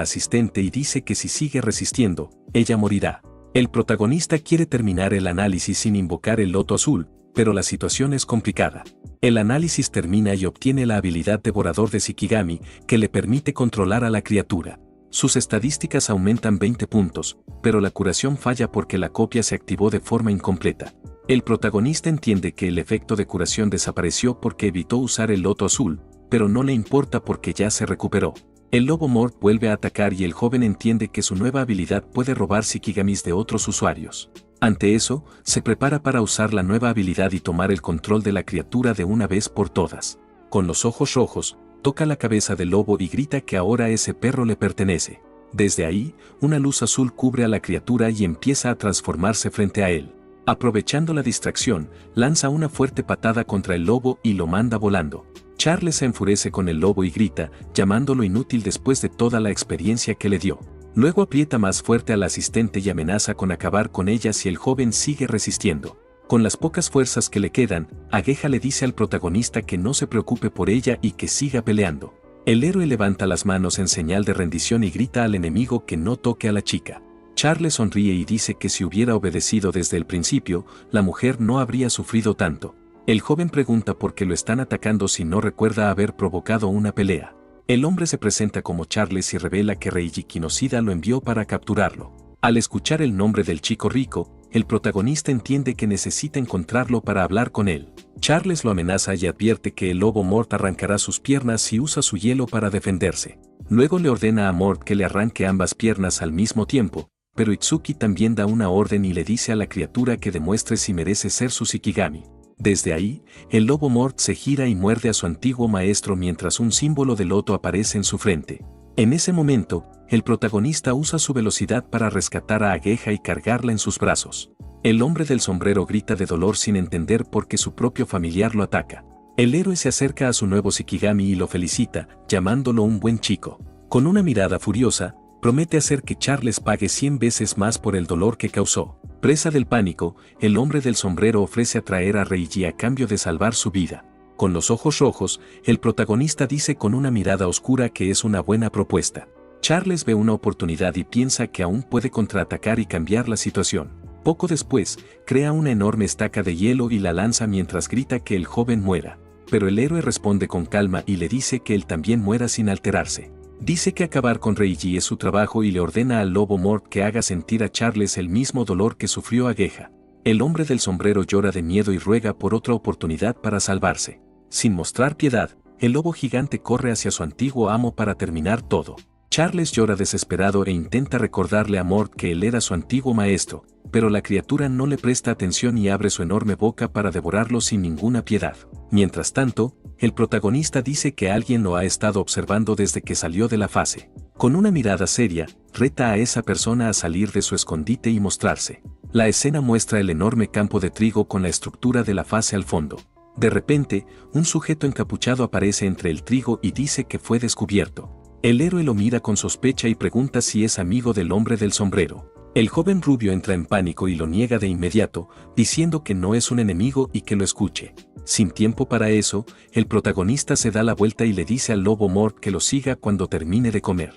asistente y dice que si sigue resistiendo, ella morirá. El protagonista quiere terminar el análisis sin invocar el loto azul, pero la situación es complicada. El análisis termina y obtiene la habilidad devorador de Shikigami, que le permite controlar a la criatura. Sus estadísticas aumentan 20 puntos, pero la curación falla porque la copia se activó de forma incompleta. El protagonista entiende que el efecto de curación desapareció porque evitó usar el loto azul, pero no le importa porque ya se recuperó. El lobo Mort vuelve a atacar y el joven entiende que su nueva habilidad puede robar Shikigamis de otros usuarios. Ante eso, se prepara para usar la nueva habilidad y tomar el control de la criatura de una vez por todas. Con los ojos rojos, toca la cabeza del lobo y grita que ahora ese perro le pertenece. Desde ahí, una luz azul cubre a la criatura y empieza a transformarse frente a él. Aprovechando la distracción, lanza una fuerte patada contra el lobo y lo manda volando. Charles se enfurece con el lobo y grita, llamándolo inútil después de toda la experiencia que le dio. Luego aprieta más fuerte al asistente y amenaza con acabar con ella si el joven sigue resistiendo. Con las pocas fuerzas que le quedan, Ageha le dice al protagonista que no se preocupe por ella y que siga peleando. El héroe levanta las manos en señal de rendición y grita al enemigo que no toque a la chica. Charles sonríe y dice que si hubiera obedecido desde el principio, la mujer no habría sufrido tanto. El joven pregunta por qué lo están atacando si no recuerda haber provocado una pelea. El hombre se presenta como Charles y revela que Reiji Kinoshida lo envió para capturarlo. Al escuchar el nombre del chico rico, el protagonista entiende que necesita encontrarlo para hablar con él. Charles lo amenaza y advierte que el lobo Mort arrancará sus piernas si usa su hielo para defenderse. Luego le ordena a Mort que le arranque ambas piernas al mismo tiempo, pero Itsuki también da una orden y le dice a la criatura que demuestre si merece ser su Shikigami. Desde ahí, el lobo Mort se gira y muerde a su antiguo maestro mientras un símbolo de loto aparece en su frente. En ese momento, el protagonista usa su velocidad para rescatar a Ageha y cargarla en sus brazos. El hombre del sombrero grita de dolor sin entender por qué su propio familiar lo ataca. El héroe se acerca a su nuevo Shikigami y lo felicita, llamándolo un buen chico. Con una mirada furiosa, promete hacer que Charles pague 100 veces más por el dolor que causó. Presa del pánico, el hombre del sombrero ofrece atraer a Reiji a cambio de salvar su vida. Con los ojos rojos, el protagonista dice con una mirada oscura que es una buena propuesta. Charles ve una oportunidad y piensa que aún puede contraatacar y cambiar la situación. Poco después, crea una enorme estaca de hielo y la lanza mientras grita que el joven muera. Pero el héroe responde con calma y le dice que él también muera sin alterarse. Dice que acabar con Reiji es su trabajo y le ordena al lobo Mort que haga sentir a Charles el mismo dolor que sufrió Ageha. El hombre del sombrero llora de miedo y ruega por otra oportunidad para salvarse. Sin mostrar piedad, el lobo gigante corre hacia su antiguo amo para terminar todo. Charles llora desesperado e intenta recordarle a Mort que él era su antiguo maestro, pero la criatura no le presta atención y abre su enorme boca para devorarlo sin ninguna piedad. Mientras tanto, el protagonista dice que alguien lo ha estado observando desde que salió de la fase. Con una mirada seria, reta a esa persona a salir de su escondite y mostrarse. La escena muestra el enorme campo de trigo con la estructura de la fase al fondo. De repente, un sujeto encapuchado aparece entre el trigo y dice que fue descubierto. El héroe lo mira con sospecha y pregunta si es amigo del hombre del sombrero. El joven rubio entra en pánico y lo niega de inmediato, diciendo que no es un enemigo y que lo escuche. Sin tiempo para eso, el protagonista se da la vuelta y le dice al lobo Mort que lo siga cuando termine de comer.